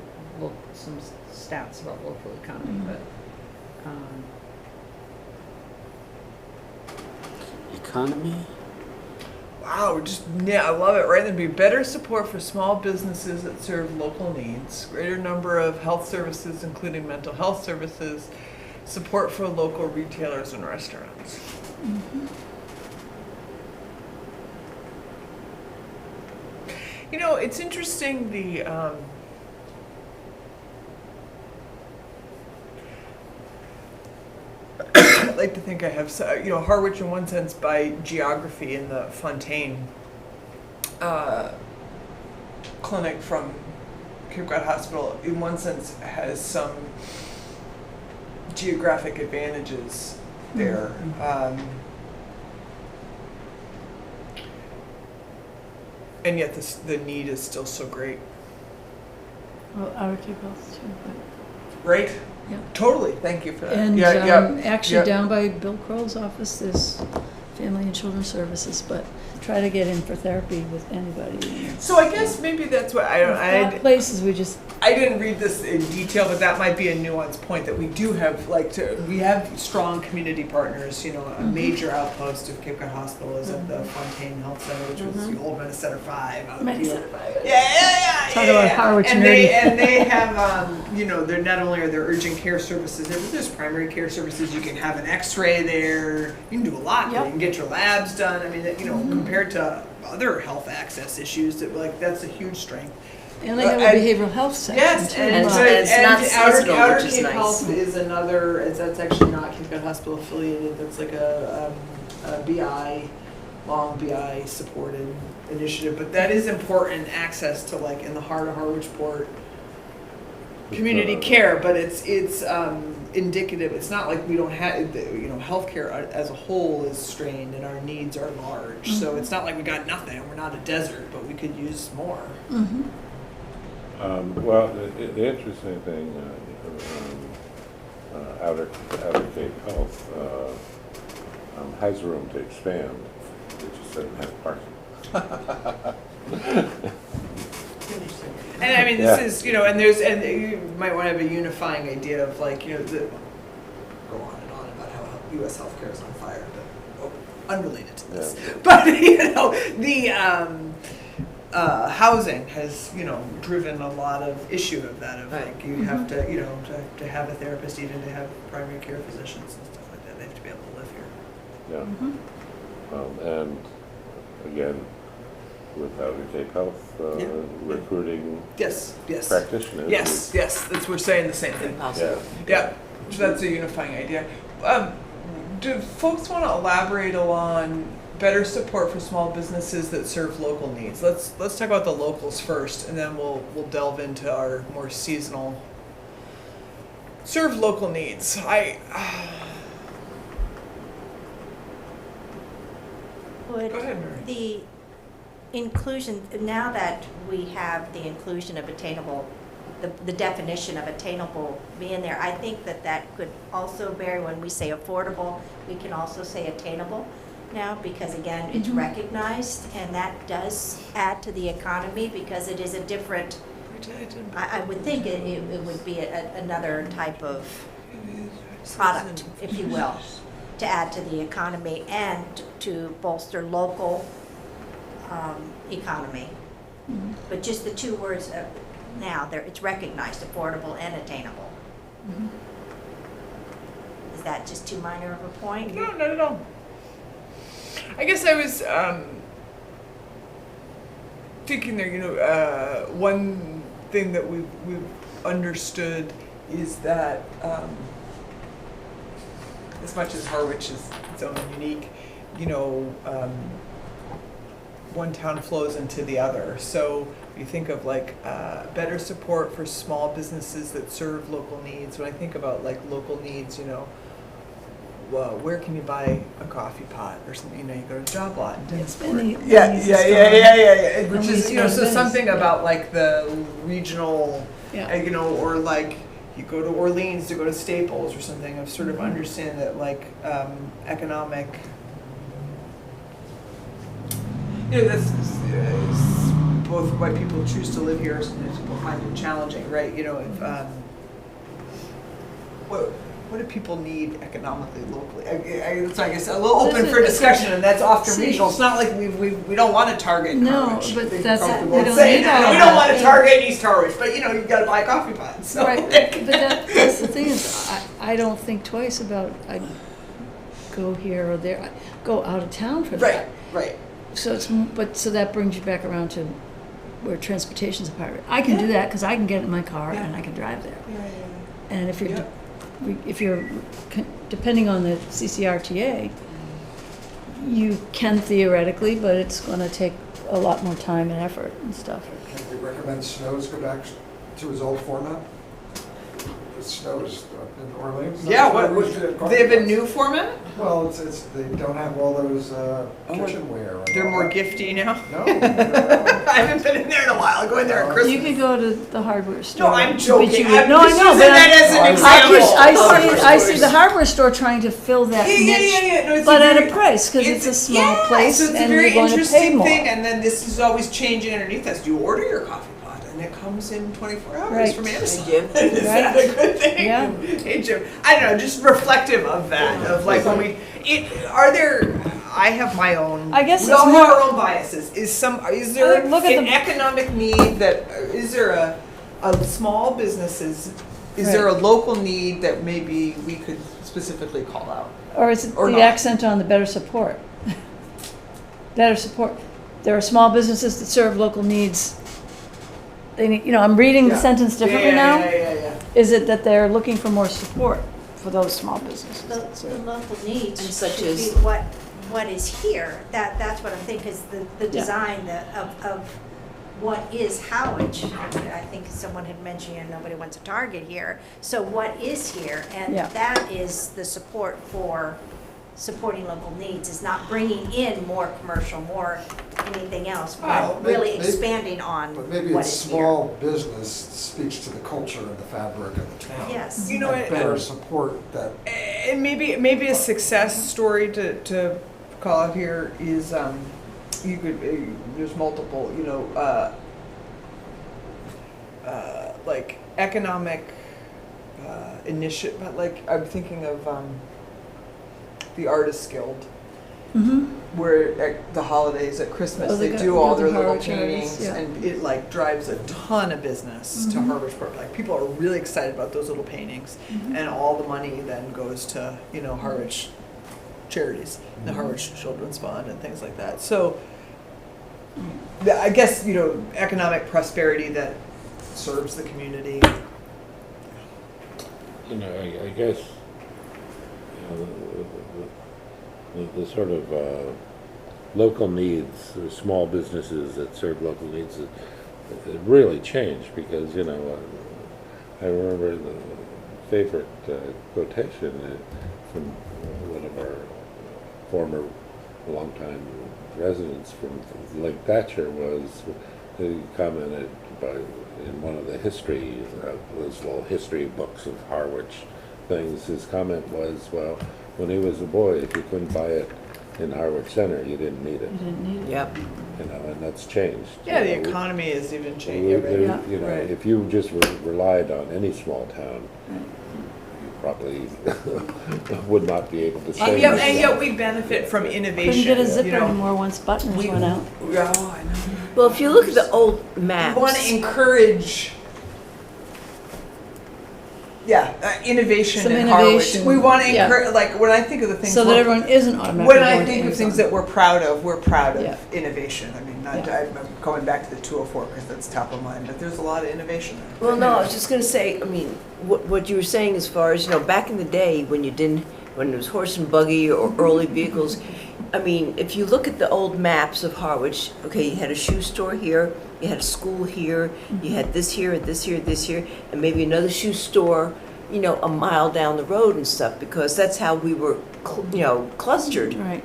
some stats about local economy. But Economy? Wow, I love it. Right, there'd be better support for small businesses that serve local needs, greater number of health services, including mental health services, support for local retailers and restaurants. You know, it's interesting, I like to think I have, Harwich in one sense by geography in the Fontaine clinic from Cape Cod Hospital, in one sense has some geographic advantages there. And yet the need is still so great. Well, our Cape Health too. Right? Yeah. Totally, thank you for that. And actually yeah. down by Bill Crow's office, there's Family and Children's Services, but try to get in for therapy with anybody. So I guess maybe that's what Places we just, I didn't read this in detail, but that might be a nuanced point that we do have, we have strong community partners. You know, a major outpost of Cape Cod Hospital is at the Fontaine Health Center, which was the old Medicine 5. out here. Yeah. Talk about Harwich and nerdy. they have, they're not only are there urgent care services there, but there's primary care services. You can have an X-ray there. You can do a lot. Yep. You can get your labs done. I mean, compared to other health access issues, that's a huge strength. and they have a behavioral health section Yes, too. And and it's not seasonal, Outer which is Cape nice. Health is another. That's actually not Cape Cod Hospital affiliated. That's like a BI, long BI supported initiative. But that is important access to, like, in the heart of Harwichport community care. But it's indicative. It's not like we don't have, healthcare as a whole is strained and our needs are large. So it's not like we got nothing. We're not a desert, but we could use more. Well, the interesting thing, Outer Cape Health has room to expand. They just doesn't have parking. And I mean, this is, and you might want to have a unifying idea of, like, go on and on about how U.S. healthcare is on fire, but unrelated to this. Yeah. But, the housing has, driven a lot of issue of that, of like, you have to, to have a therapist, even to have primary care physicians and stuff like that, they have to be able to live here. Yeah. And again, with Outer Cape Health, recruiting Yes. practitioners. Yes, that's, we're saying the same thing. Impossible. Yeah, so that's a unifying idea. Do folks want to elaborate on better support for small businesses that serve local needs? Let's talk about the locals first, and then we'll delve into our more seasonal serve local needs. Would Go ahead, Mary. the inclusion, now that we have the inclusion of attainable, the definition of attainable being there, I think that could also vary. When we say affordable, we can also say attainable now, because again, it's recognized, and that does add to the economy because it is a different, I would think it would be another type of product, if you will, to add to the economy and to bolster local economy. But just the two words now, it's recognized, affordable and attainable. Is that just too minor of a point? No, not at all. I guess I was thinking there, one thing that we've understood is that as much as Harwich is its own unique, one town flows into the other. So you think of like better support for small businesses that serve local needs. When I think about like local needs, well, where can you buy a coffee pot or something? You go to Job Lot in Dennisport. Yeah. Which is, so something about like the regional, or like you go to Orleans to go to Staples or something, of sort of understand that like economic, that's both why people choose to live here, sometimes people find it challenging, right? If, what do people need economically, locally? So I guess a little open for discussion, and that's often regional. It's not like we don't want to target Harwich. but Be that's comfortable we don't saying need that. all We don't that. want to target East Harwich, but you got to buy a coffee pot. So. Right, but that's the thing is, I don't think twice about, I go here or there, I go out of town for that. Right. So so that brings you back around to where transportation's a part of it. I can do that because I can get in my car and I can drive there. And if you're depending on the CCRTA, you can theoretically, but it's going to take a lot more time and effort and stuff. Can we recommend Snow's go back to his old format? The Snow's in Orleans? Yeah, they have a new format? Well, they don't have all those kitchenware. They're more gifty now? No. I haven't been in there in a while. I go in there at Christmas. You could go to the hardware store. No, I'm joking. But you I'm no, I just know, using but that as an example. I see the hardware store trying to fill that niche, No, it's but a at very- a price, because it's a small place so it's a and very you're going to pay interesting more. thing, and then this is always changing underneath us. You order your coffee pot, and it comes in 24 hours Right. from Amazon. Hey, Jim. Is that a good thing? Yeah. Hey, Jim. I don't know, just reflective of that, of like when I have my own. I guess we it's all more- have our own biases. Is there Look at an the- economic need that? Is there a small businesses? Is there a Right. local need that maybe we could specifically call out? Or is it Or the not. accent on the better support? Better support. There are small businesses that serve local needs. They need, I'm reading the Yeah. sentence differently now. Yeah. Is it that they're looking for more support for those small businesses? The local needs And such should as- be what is here. That's what I think is the design of what is Harwich. I think someone had mentioned, nobody wants a Target here. So what is here? And Yeah. that is the support for supporting local needs, is not bringing in more commercial, more anything else, Well, but really maybe- expanding on But maybe what it's is here. small business speaks to the culture and the fabric of the town. Yes. You know And what? better support that. And maybe a success story to call out here is you could there's multiple like economic initiative, but like I'm thinking of the Artists Guild, where at the holidays at Christmas Oh, they they got- do all the their little Harwich artists, paintings, yeah. and it like drives a ton of business to Harwichport. Like people are really excited about those little paintings, and all the money then goes to Harwich charities, the Harwich Children's Fund and things like that. So I guess economic prosperity that serves the community. I guess the sort of local needs, or small businesses that serve local needs, it really changed because I remember the favorite quotation from one of our former longtime residents from Lake Thatcher was, he commented in one of the history, those little history books of Harwich things, his comment was, well, when he was a boy, if you couldn't buy it in Harwich Center, you didn't need it. You didn't need it. Yep. And that's changed. Yeah, You the know, economy is even we- changing. there- Yeah. Right. If you just relied on any small town, you probably would not be able to say. And yet we benefit from innovation. Couldn't get a zipper you know. anymore once buttons We- went out. Yeah, oh, I know. Well, if you look at the old We maps. want to encourage, innovation Some in Harwich. innovation, We want to yeah. encourage, like when I think of the things. So that we're- everyone isn't automatically When I going to think of things Amazon. that we're proud of Yeah. innovation. I mean, Yeah. I'm going back to the 204 because that's top of mind, but there's a lot of innovation there. Well, no, I was just going to say, I mean, what you were saying as far as, back in the day when there was horse and buggy or early vehicles, I mean, if you look at the old maps of Harwich, okay, you had a shoe store here, you had a school here, you had this here, and this here, this here, and maybe another shoe store, you know, a mile down the road and stuff, because that's how we were, clustered. Right.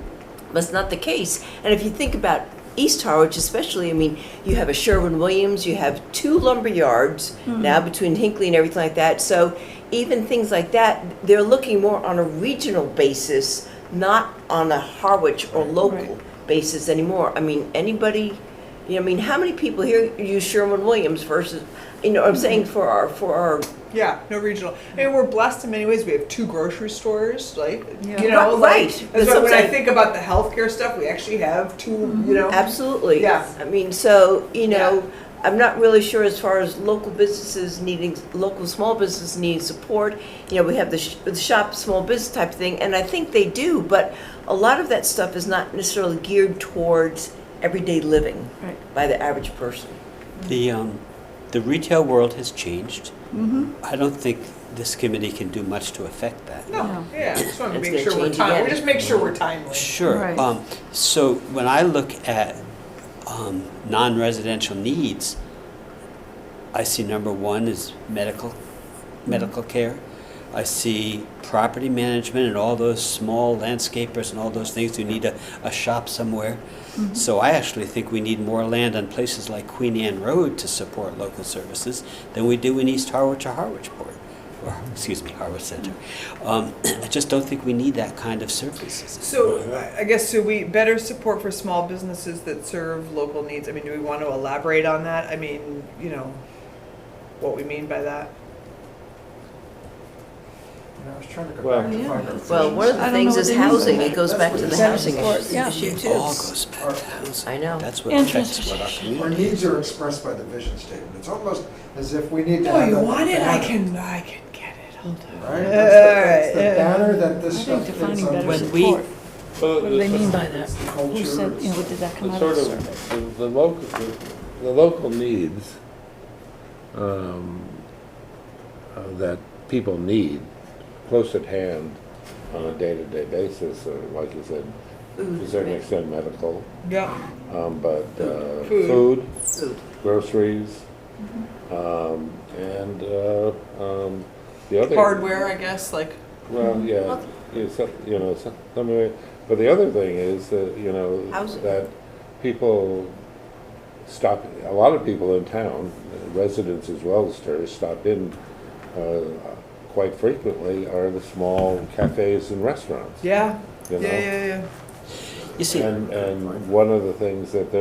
That's not the case. And if you think about East Harwich especially, I mean, you have a Sherwin-Williams, you have 2 lumber yards now between Hinckley and everything like that. So even things like that, they're looking more on a regional basis, not on a Harwich or local basis anymore. I mean, anybody, you know, I mean, how many people here use Sherwin-Williams versus, you know what I'm saying, for our Yeah, no regional. I mean, we're blessed in many ways. We have 2 grocery stores, like, Yeah. you know, Right. like, That's so what when I'm I saying. think about the healthcare stuff, we actually have 2, you know. Absolutely. Yeah. I mean, so, you know, Yeah. I'm not really sure as far as local businesses needing, local small businesses needing support. You know, we have the shop small business type thing, and I think they do, but a lot of that stuff is not necessarily geared towards everyday living Right. by the average person. The retail world has changed. I don't think this committee can do much to affect that. No, No. yeah, just want to It's make gonna sure we're change timely. again. We just make sure we're timely. Sure. Right. So when I look at non-residential needs, I see number 1 is medical care. I see property management and all those small landscapers and all those things who need a shop somewhere. So I actually think we need more land on places like Queen Anne Road to support local services than we do in East Harwich or Harwichport, or excuse me, Harwich Center. I just don't think we need that kind of services. So I guess, so we better support for small businesses that serve local needs. I mean, do we want to elaborate on that? I mean, you know, what we mean by that? I was trying to go Well- back to Yeah, find that's- out. Well, one of I the don't things know is what they mean by housing. that. It goes back to the That's housing what- yeah. issue It too. all goes back to housing. I know. That's what Interest. affects what our Our community. needs are expressed by the vision statement. It's almost as if we need to No, have you that want it? I banner, can get it. Hold on. Right? All That's the right, yeah. banner that this I stuff think fits defining under. better When we- support, Well, what do they mean by that? It's the Who culture, said, it's- you know, did that come the out of sort the of, survey? the local needs that people need close at hand on a day-to-day basis, or like you said, to a certain extent medical, Yeah. but Food. food, Food. groceries, and the other Hardware, I guess, like. Well, yeah, some of it. But the other thing is that Housing. that people stop. A lot of people in town, residents as well as tourists, stop in quite frequently. Are the small cafes and restaurants. Yeah. You know? Yeah. You see, And one of the things that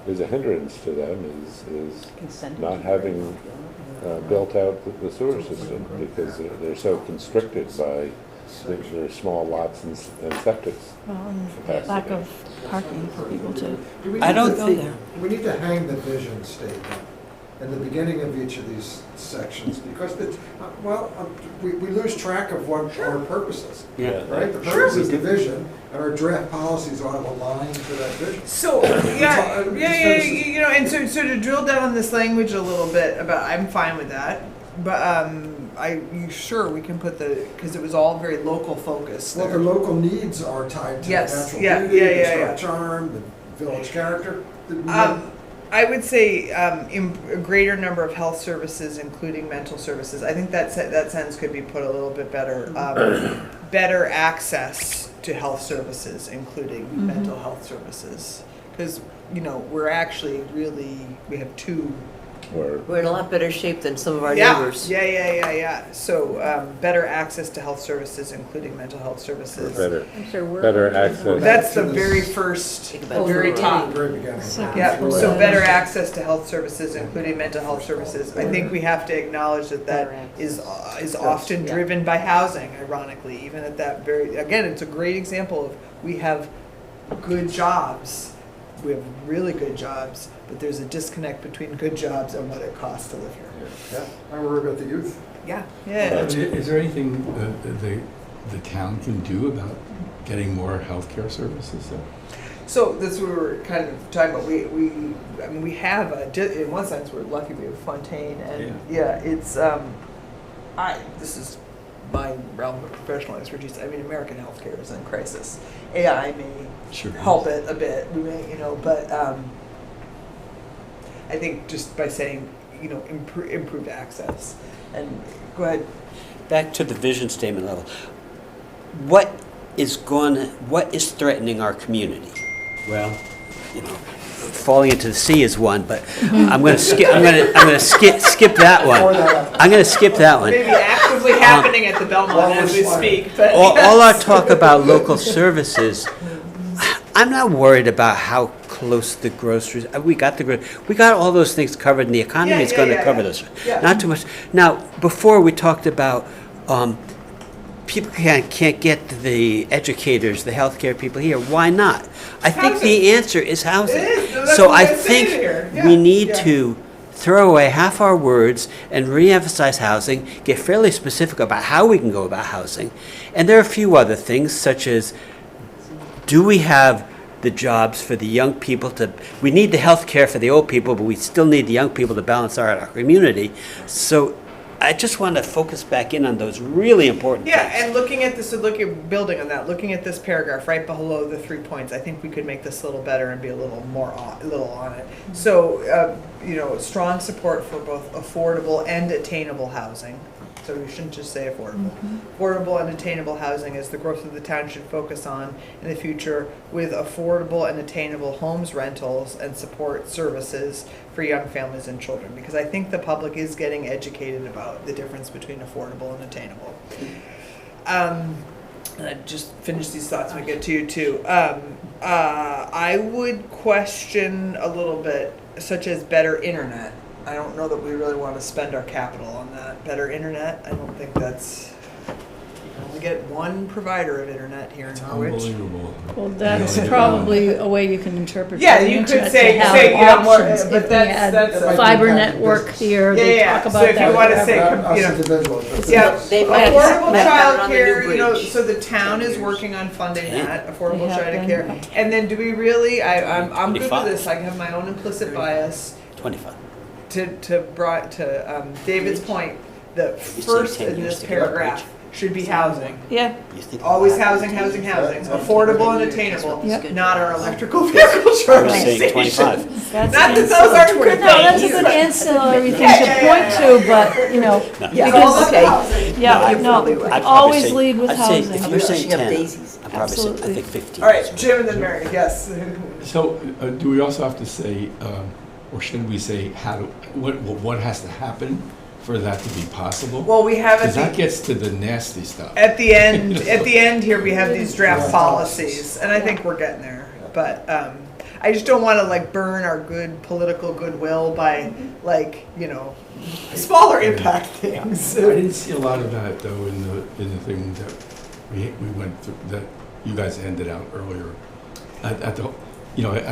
is a hindrance to them is Consent. not having built out the sewer system because they're so constricted by their small lots and septics. Well, and Capacity. lack of parking for people to Do we I need don't to- go think- there. We need to hang the vision statement in the beginning of each of these sections because we lose track of what our purpose is, yeah. right? The purpose is the vision, and our draft policies ought to align to that vision. So and so to drill down on this language a little bit about, I'm fine with that, but sure we can put because it was all very local focused. Well, the local needs are tied to the Yes, natural yeah, beauty, yeah, the yeah, historic yeah. charm, the village character. I would say in a greater number of health services, including mental services. I think that sentence could be put a little bit better. Better access to health services, including mental health services, because we have 2. We're in a lot better shape than some of our Yeah. neighbors. Yeah. So better access to health services, including mental health services. I'm sorry, where? Better access. That's the To this- very first, Think the about very the top. Very beginning. Second. Yeah, Well, so uh, better access to health services, including mental health services. I think we have to acknowledge that is often driven by housing, ironically, even at that again, it's a great example of we have good jobs. We have really good jobs, but there's a disconnect between good jobs and what it costs to live here. Yeah, I worry about the youth. Yeah. Is there anything that the town can do about getting more healthcare services there? So that's what we were kind of talking about. We have in one sense we're lucky we have Fontaine, and it's this is my realm of professional expertise, I mean, American healthcare is in crisis. AI may Sure. help it a bit, we may, but I think just by saying, improved access. And go ahead. Back to the vision statement level. What is threatening our community? Well, falling into the sea is one, but I'm going to skip that one. I'm going to skip that one. Maybe actively happening at the Belmont as we speak. But All our talk about local services, I'm not worried about how close the groceries. We got all those things covered, and the economy is going to cover those. Yeah. Not too much. Now, before we talked about people can't get the educators, the healthcare people here. Why not? I think the answer is housing. It is. That's So what I I'm saying here. think Yeah. we need to throw away half our words and re-emphasize housing, get fairly specific about how we can go about housing. And there are a few other things, such as, do we have the jobs for the young people we need the health care for the old people, but we still need the young people to balance our community. So I just want to focus back in on those really important things. and building on that, looking at this paragraph right below the 3 points, I think we could make this a little better and be a little on it. So, strong support for both affordable and attainable housing. So we shouldn't just say affordable. Affordable and attainable housing is the growth of the town should focus on in the future, with affordable and attainable homes, rentals, and support services for young families and children. Because I think the public is getting educated about the difference between affordable and attainable. And I just finish these thoughts and we get to you too. I would question a little bit, such as better internet. I don't know that we really want to spend our capital on that. Better internet, I don't think that's, you can only get one provider of internet here in Harwich. Unbelievable. Well, that's probably a way you can interpret. Yeah, the you could internet say- to have say, more, options. but If we that's- had that's- fiber Yeah, network business. here, they talk So about if that. you want to say, Us individuals, but Yeah, They might affordable have on the new childcare, bridge. so the town is working on funding that, affordable They have childcare. been. And then do we really, I'm good with 25. this, I have my own implicit bias. 25. To David's point, the say first 10 in years this to get a paragraph should be housing. Yeah, You think Always about housing, affordable and attainable, Yep. not our electrical vehicle I'm charging saying stations. 25. that's Not an that those aren't good No, that's a things, good but- ancillary thing Yeah, to yeah, point yeah. to, but, Yeah, because, okay. yeah, You're probably no, right. I'd probably always say- lead with I'd say housing. if you're saying Pushing up 10, daisies. I'm probably saying, I Absolutely. think 15. All right, Jim and then Mary, yes. So, do we also have to say, or should we say, what has to happen for that to be possible? Well, we have Because that at gets to the nasty stuff. the end here, we have these draft policies, and I think we're getting there. But I just don't want to burn our good political goodwill by smaller impact things. I didn't see a lot of that though in the thing that we went through, that you guys handed out earlier at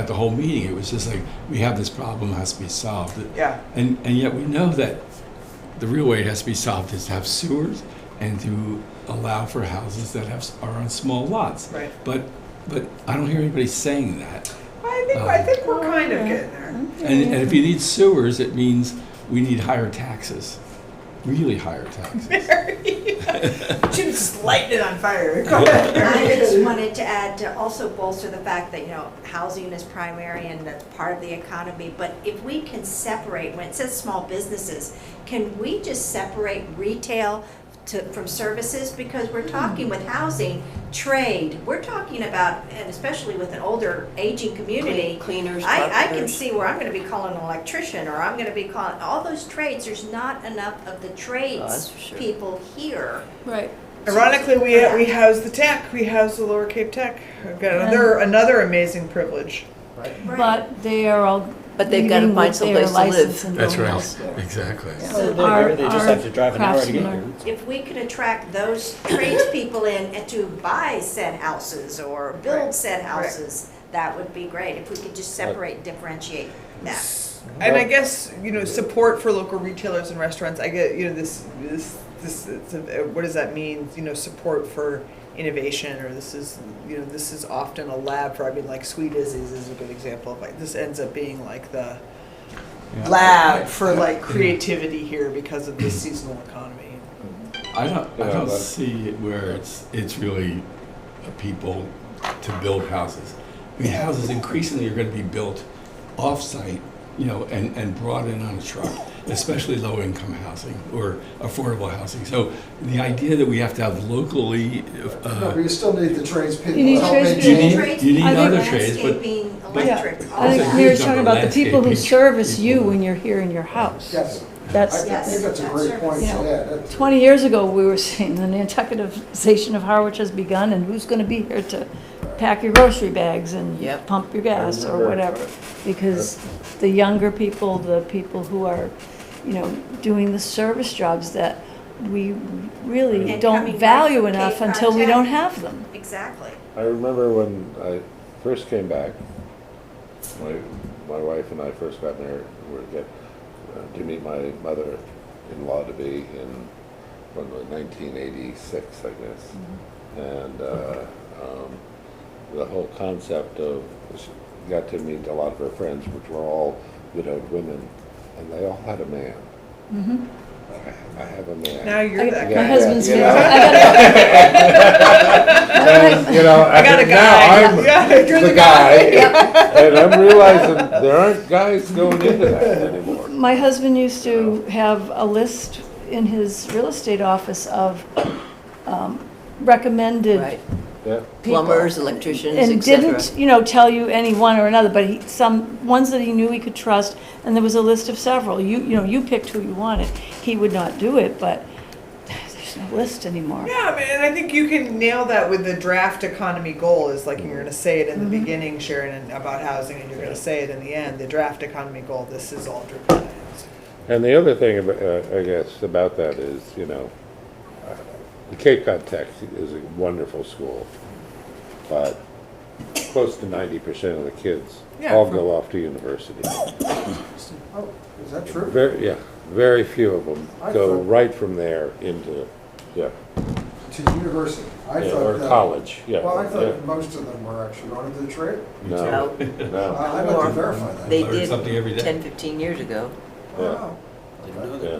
the whole meeting. It was just like, we have this problem, it has to be solved. Yeah. And yet we know that the real way it has to be solved is to have sewers and to allow for houses that are on small lots. Right. But I don't hear anybody saying that. I think we're kind of getting there. And if you need sewers, it means we need higher taxes, really higher taxes. Jim's just lighting it on fire. Go ahead. I just wanted to add, to also bolster the fact that, housing is primary and that's part of the economy, but if we can separate, when it says small businesses, can we just separate retail from services? Because we're talking with housing, trade, we're talking about, and especially with an older aging community. Cleaners, I can carpenters. see where I'm gonna be calling an electrician, or I'm gonna be calling, all those trades, there's not enough of the that's trades for sure. people here. Right. Ironically, we house the tech. We house the Lower Cape Tech. We've got another amazing privilege. But they are all But they've got to leaving find with their someplace to live. license and That's going right, elsewhere. exactly. So They our- just our have to drive an hour to get craftsmen here. If we could attract those tradespeople in and to buy said houses or build said houses, that would be great. If we could just separate and differentiate that. And I guess support for local retailers and restaurants. I get this. What does that mean? Support for innovation, or this is often a lab for. Sweet Izzy's is a good example of this ends up being the lab for creativity here because of this seasonal economy. I Yeah, don't but- see it where it's really people to build houses. I mean, houses increasingly are gonna be built off-site, you know, and brought in on a truck, especially low-income housing or affordable housing. So the idea that we have to have locally, No, but you still need the tradespeople You need to help tradespeople. maintain. Trades, you need I think other trades, but landscaping, but- electric, all I think Also, that. Mary's huge talking number about the people who landscaping service you people. when you're here in your house. Yes, I That's, think that's a Yes, great that's point to service. add. That's- 20 years ago, we were saying the Nantucketization of Harwich has begun, and who's gonna be here to pack your grocery bags and Yep. pump your gas or remember. whatever? Because the younger people, the people who are, you know, doing the service jobs that we really And don't coming right value from enough Cape until we Cod don't Tech. have them. Exactly. I remember when I first came back, my wife and I first got married, to meet my mother-in-law to be in, when was it, 1986, I guess. And the whole concept of, she got to meet a lot of her friends, which were all widowed women, and they all had a man. I have a man. Now you're that My guy. husband's you favorite. know. And, you know, I got a now guy. I'm Yeah, you're the guy, and I'm realizing there aren't guys going into that anymore. My husband used to have a list in his real estate office of recommended Right. Yeah. people. Plumbers, electricians, And et cetera. didn't, you know, tell you any one or another, but some ones that he knew he could trust, and there was a list of several. You know, you picked who you wanted. He would not do it, but there's no list anymore. Yeah, I mean, and I think you can nail that with the draft economy goal is like you're gonna say it in the beginning, Sharon, and about housing, and you're gonna say it in the end, the draft economy goal, this is all driven. And the other thing, I guess, about that is, you know, the Cape Cod Tech is a wonderful school, but close to 90% of the kids Yeah, all from- go off to university. Oh, is that true? Yeah, very few of them I go thought- right from there into, yeah, To university? I yeah, thought or that- college, yeah. Well, I yeah. thought most of them were actually going to the trade. No, no, I'd like to verify that. They Learn did something every day. 10, 15 years ago. Wow. yeah.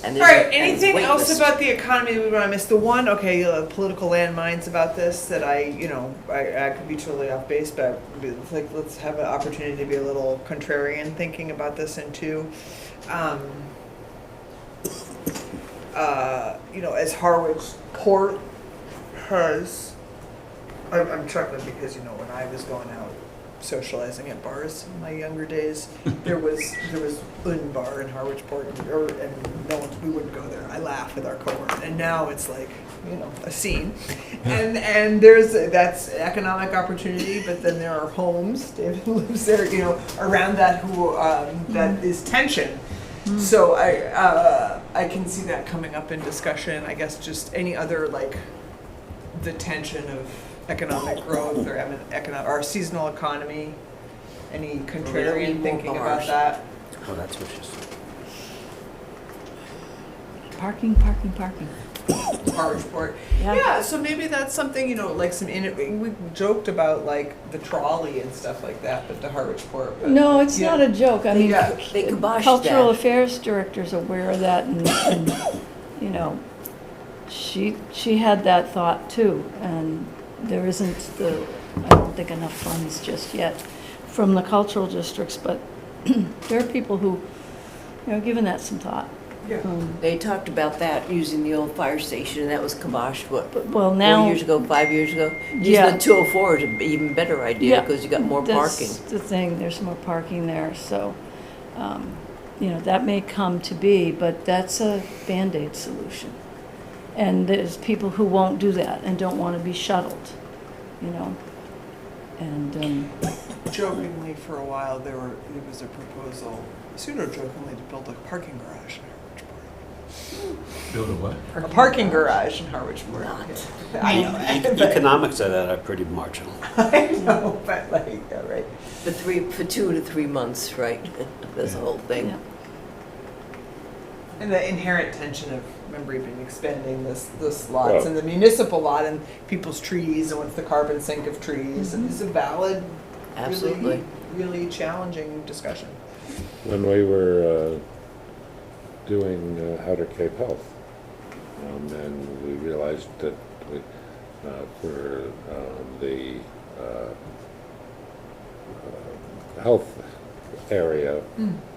And All there's- right, and anything wait else lists. about the economy that we want to miss? The one, okay, political landmines about this that I could be totally off base, but like, let's have an opportunity to be a little contrarian thinking about this. And two, as Harwich Port has, I'm chuckling because, when I was going out socializing at bars in my younger days, there was Un Bar in Harwich Port, and no one, we wouldn't go there. I laugh with our cohort, and now it's like, a scene, and that's economic opportunity, but then there are homes. David lives there, around that that is tension. So I can see that coming up in discussion. I guess just any other the tension of economic growth or our seasonal economy. Any contrarian more thinking about bars. that? Oh, that's vicious. Parking. Harwich Port. Yeah. Yeah, so maybe that's something, we joked about the trolley and stuff like that, but the Harwich Port. But, No, it's not a joke. I mean, They kiboshed cultural that. affairs director's aware of that, and she had that thought too, and there isn't I don't think enough funds just yet from the cultural districts, but there are people who, given that some thought. Yeah. They talked about that using the old fire station, and that was kiboshed, Well, 4 now. years ago, 5 years ago? Yeah. Using the 204 is an even better idea, Yeah, because you got more That's parking. the thing, there's more parking there, so, that may come to be, but that's a Band-Aid solution. And there's people who won't do that and don't want to be shuttled, and, Jokingly, for a while, there was a proposal, pseudo-jokingly, to build a parking garage in Harwich Port. Build a what? A parking garage in Harwich Port. I know, but- Economics of that are pretty marginal. I know, but yeah, right. For 2 to 3 months, right? That's the whole thing. yeah. And the inherent tension of, remember, even expanding this lots Well- and the municipal lot and people's trees and what's the carbon sink of trees, and it's a valid, Absolutely. really challenging discussion. When we were doing Outer Cape Health, And we realized that we, for the health area,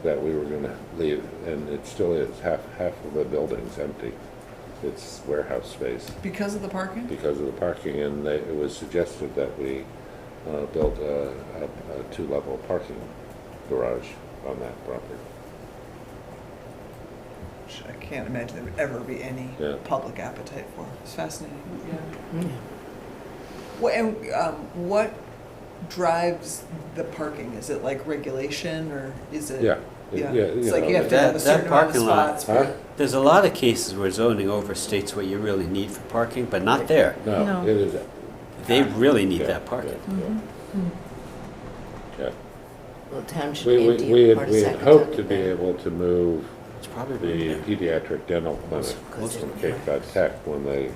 that we were going to leave, and it still is. Half of the building's empty. It's warehouse space Because of the parking? because of the parking, and it was suggested that we build a two-level parking garage on that property. Which I can't imagine there would ever be any Yeah. public appetite for. It's fascinating. Yeah. What drives the parking? Is it like regulation, or is it? Yeah. Yeah. Yeah, It's you like know, you have to have a that certain amount of parking lot- spots. Huh? There's a lot of cases where zoning overstates what you really need for parking, but not there. No, No. it is. They really need Yeah, that parking. Yeah. Well, the town should We empty part of had Saugatuck hoped to be there. able to move It's probably the right pediatric dental clinic Close from to Cape Cod Tech when they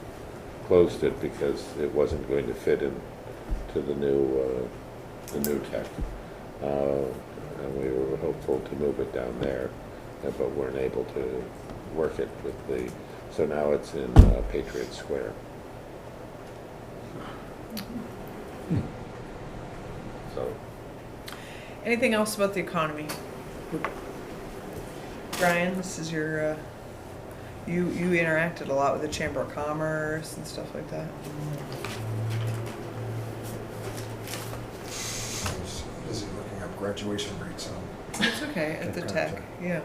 closed it because it wasn't going to fit into the new tech. And we were hopeful to move it down there, but weren't able to work it with so now it's in Patriot Square. So, Anything else about the economy? Brian, this is your, you interacted a lot with the Chamber of Commerce and stuff like that. I was busy looking up graduation rates on. It's okay, at the Okay, tech, gotcha. yeah.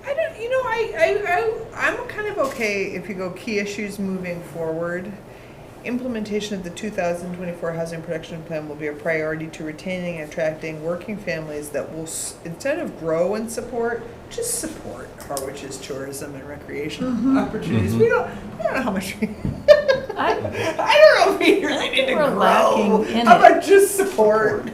I don't, I'm kind of okay if you go key issues moving forward. Implementation of the 2024 Housing Production Plan will be a priority to retaining and attracting working families that will, instead of grow and support, just support Harwich's tourism and recreation opportunities. We don't know how much we, I don't know if we really need to we're grow. lacking in How it. about just support?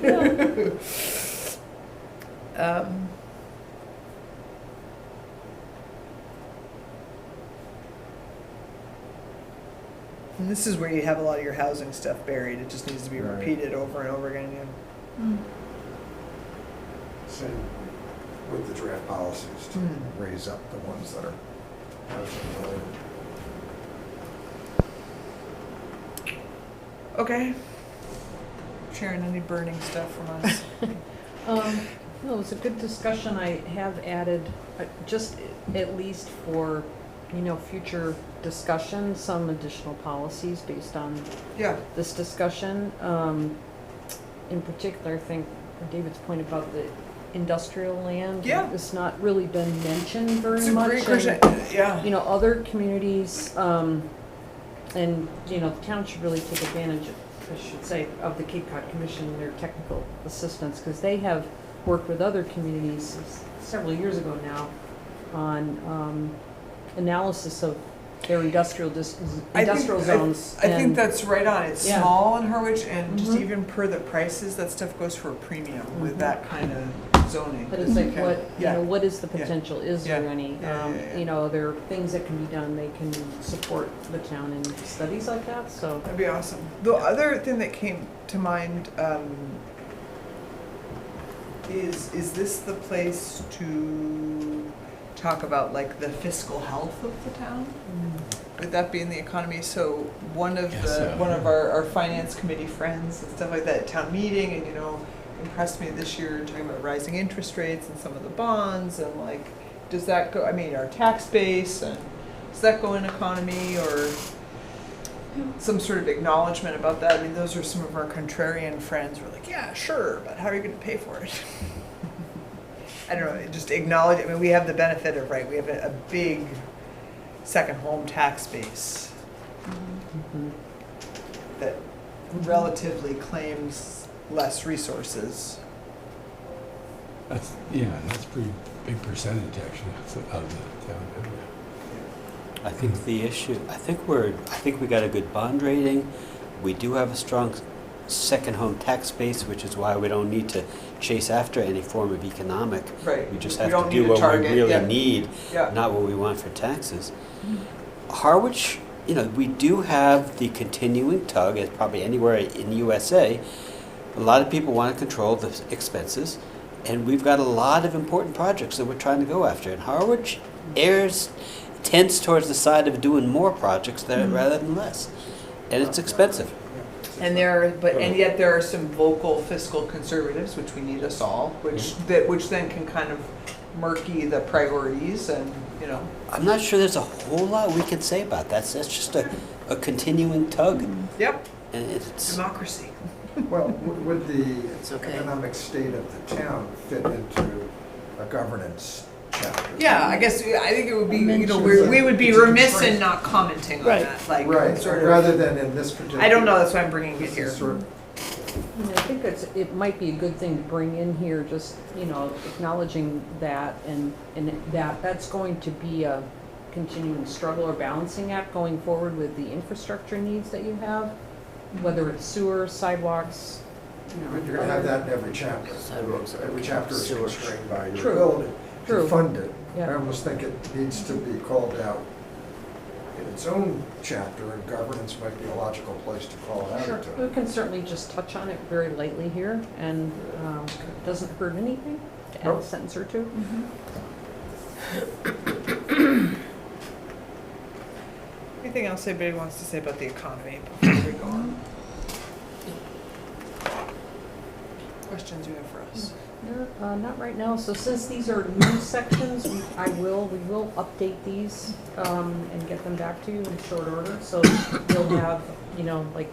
And this is where you have a lot of your housing stuff buried. It just needs to be Right. repeated over and over again. Yeah. Same with the draft policies to raise up the ones that are housing related. Okay. Sharon, any burning stuff from us? No, it was a good discussion. I have added, just at least for, future discussion, some additional policies based on Yeah. this discussion. In particular, I think David's point about the industrial land. Yeah. It's not really been mentioned very It's a much. great and, question. Yeah. Other communities, and, the town should really take advantage of, I should say, of the Cape Cod Commission and their technical assistance, because they have worked with other communities several years ago now on analysis of their industrial zones. I think and- that's right on. It's Yeah. small in Harwich, and just Mhm. even per the prices, that stuff goes for a premium with that kind of zoning. But it's like, Okay. what, Yeah. what is the Yeah. potential? Is there Yeah. any? Yeah, yeah, yeah. There are things that can be done. They can support the town in studies like that, so. That'd be awesome. The other thing that came to mind is this the place to talk about like the fiscal health of the town? Would that be in the economy? So one of Yes, one of our finance committee friends and stuff like that at town meeting, and impressed me this year talking about rising interest rates and some of the bonds, and like, does that go? I mean, our tax base, and does that go in economy, or some sort of acknowledgement about that? I mean, those are some of our contrarian friends. We're like, yeah, sure, but how are you going to pay for it? I don't know. Just acknowledge. I mean, we have the benefit of we have a big second home tax base that relatively claims less resources. That's a pretty big percentage actually of the town. I think the issue, I think we got a good bond rating. We do have a strong second home tax base, which is why we don't need to chase after any form of economic. Right. We just We have don't to need do a what target, we really yeah. need, Yeah. not what we want for taxes. Harwich, we do have the continuing tug, as probably anywhere in the USA. A lot of people want to control the expenses. And we've got a lot of important projects that we're trying to go after. And Harwich tends towards the side of doing more projects rather than less. And it's expensive. And yet there are some vocal fiscal conservatives, which we need us all, which then can kind of murky the priorities and, you know. I'm not sure there's a whole lot we can say about that. That's just a continuing tug. Yep. And it's Democracy. Well, would It's the okay. economic state of the town fit into a governance chapter? Yeah, I think it would be, you know, Mentions we would be It's a remiss constraint. in not commenting on Right. that, like, Right, sort of. rather than in this particular. I don't know, that's why I'm bringing it This here. is sort of, I think it might be a good thing to bring in here, just, you know, acknowledging that and that's going to be a continuing struggle or balancing act going forward with the infrastructure needs that you have, whether it's sewer, sidewalks, you know. you're gonna have that in every chapter. Sidewalks, Every chapter is sewer. constrained by your True. ability to True. fund it. Yeah. I almost think it needs to be called out in its own chapter, and governance might be a logical place to call it out Sure, into. we can certainly just touch on it very lightly here, and it doesn't hurt anything to add a Nope. sentence or two. Anything else anybody wants to say about the economy before we go on? Questions you have for us? No, not right now. So since these are new sections, we will update these and get them back to you in short order. So you'll have, you know, like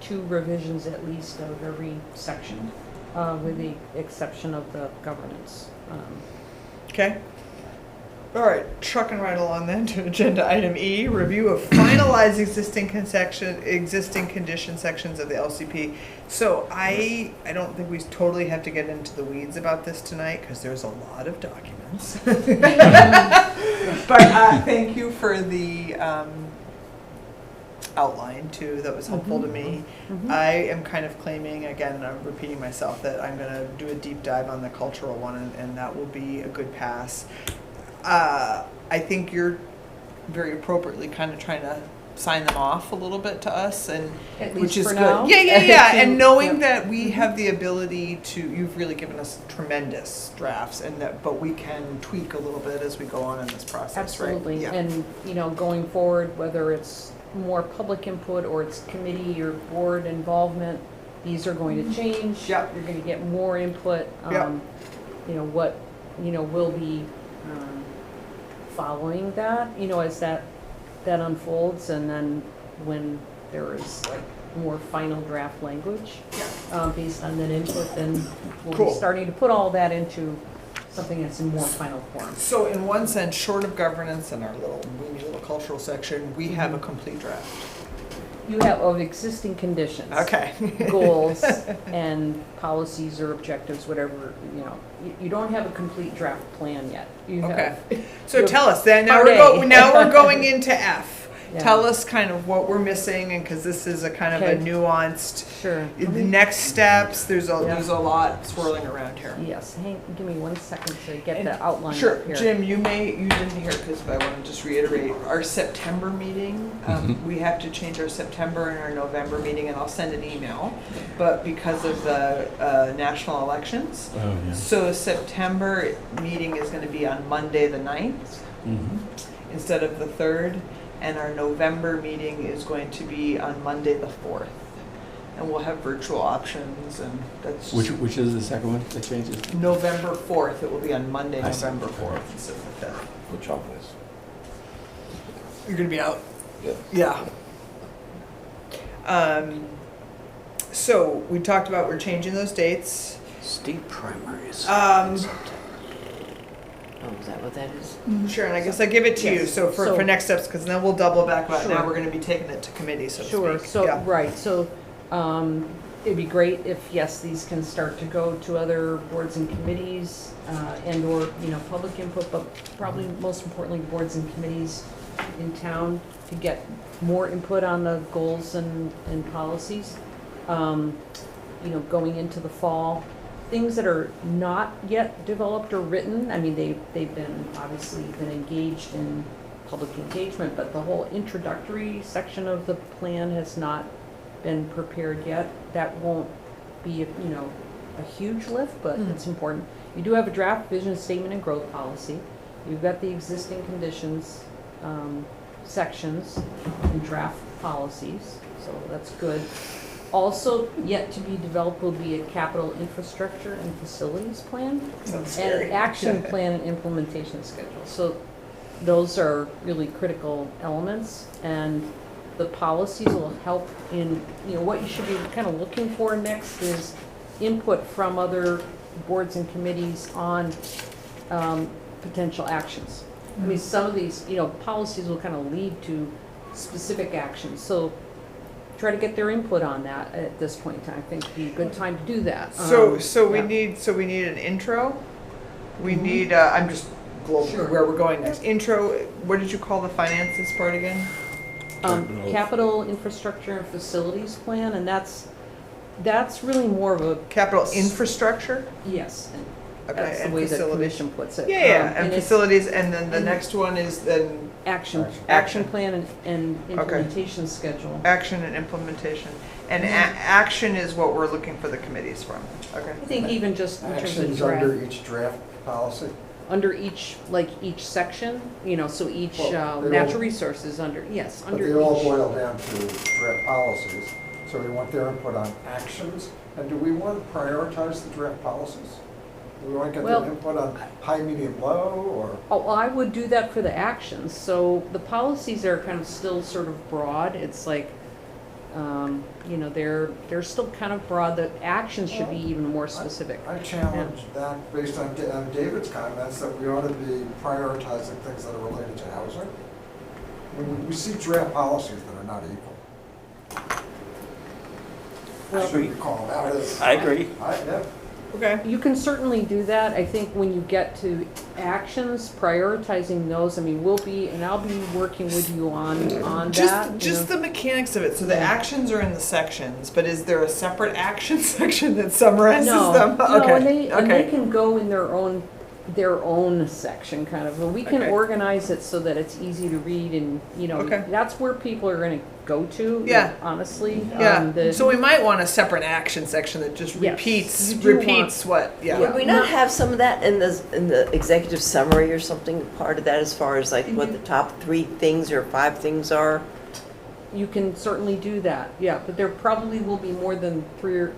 2 revisions at least of every section, with the exception of the governance. Okay. All right, trucking right along then to agenda item E, review of finalized existing condition sections of the LCP. So I don't think we totally have to get into the weeds about this tonight because there's a lot of documents. But thank you for the outline too, that was helpful to me. I am kind of claiming, again, I'm repeating myself, that I'm gonna do a deep dive on the cultural one and that will be a good pass. I think you're very appropriately kind of trying to sign them off a little bit to us, and At which least is for good. now. Yeah. And knowing Yep. that we have the ability to, you've really given us tremendous drafts, and that, but we can tweak a little bit as we go on in this process, right? Absolutely, Yeah. and, you know, going forward, whether it's more public input or it's committee or board involvement, these are going to change. Yep. You're gonna get more input. Yep. You know, what, you know, will be following that, you know, as that unfolds, and then when there is like more final draft language based on that input, then we'll Cool. be starting to put all that into something that's in more final form. So in one sense, short of governance and our weeny little cultural section, we have a complete draft. You have of existing conditions. Okay. Goals and policies or objectives, whatever, you know. You don't have a complete draft plan yet. You Okay. have, So tell us then, now Part A. now we're going into F. Yeah. Tell us kind of what we're missing, and because this is a kind of a Okay. nuanced, sure. the next steps, there's Yeah. a lot swirling around here. Yes, give me 1 second to get And the outline Sure, up here. Jim, you didn't hear because I want to just reiterate, our September meeting, we have to change our September and our November meeting, and I'll send an email, but because of the national elections. Oh, yeah. So September meeting is going to be on Monday, the 9th, instead of the 3rd, and our November meeting is going to be on Monday, the 4th. And we'll have virtual options, and that's Which is the second one that changes? November 4th. It will be on Monday, I see. November 4th, instead of the 5th. Which office? You're going to be out? Yeah. Yeah. So we talked about we're changing those dates. State primaries. Oh, is that what that is? Sure, and I guess I give it to you, Yes. so for So- next steps, because then we'll double back about, now Sure. we're gonna be taking it to committee, so to speak. Sure, so, Yeah. right, so, it'd be great if, yes, these can start to go to other boards and committees, and or, you know, public input, but probably most importantly, boards and committees in town to get more input on the goals and policies. You know, going into the fall, things that are not yet developed or written, I mean, they've been, obviously been engaged in public engagement, but the whole introductory section of the plan has not been prepared yet. That won't be, you know, a huge lift, but it's important. You do have a draft vision statement and growth policy. You've got the existing conditions, sections and draft policies, so that's good. Also, yet to be developed will be a capital infrastructure and facilities plan. Sounds And scary. an action plan and implementation schedule. So those are really critical elements, and the policies will help in, what you should be kind of looking for next is input from other boards and committees on potential actions. I mean, some of these, policies will kind of lead to specific actions, so try to get their input on that at this point in time. I think it'd be a good time to do that. So we yeah. need an intro. We need, I'm just globally where we're going next. Intro, what did you call the finances part again? Capital infrastructure and facilities plan, and that's really more of a, Capital infrastructure? yes, and Okay, that's the and way the facilities. commission puts it. Yeah, and it's facilities, and then the and- next one is then Action Action. plan and implementation schedule. action and implementation. And action is what we're looking for the committees from. Okay. I think even just in terms of Actions draft, under each draft policy. under each section, so each Well, they natural all- resources under, yes, But under they all each. boil down to draft policies. So we want their input on actions. And do we want to prioritize the draft policies? Do we want to get Well- their input on high, medium, low, or? Oh, well, I would do that for the actions. So the policies are kind of still sort of broad. It's like, they're still kind of broad. The actions should be even more specific. I challenge that based on David's comments, that we ought to be prioritizing things that are related to housing. We see draft policies that are not equal. I agree. Shouldn't call them out as. I agree. Yeah. Okay. You can certainly do that. I think when you get to actions, prioritizing those, I'll be working with you on that. Just the mechanics of it. So the actions are in the sections, but is there a separate action section that summarizes them? No, Okay. and they can go in their own section, kind of. But we can Okay. organize it so that it's easy to read, and Okay. that's where people are going to go to. Yeah. Honestly. Yeah. So we might want a separate action section that just Yes, repeats you do what. Yeah. Would we not have some of that in the executive summary or something, part of that, as far as like what the top 3 things or 5 things are? You can certainly do that. Yeah, but there probably will be more than 3 or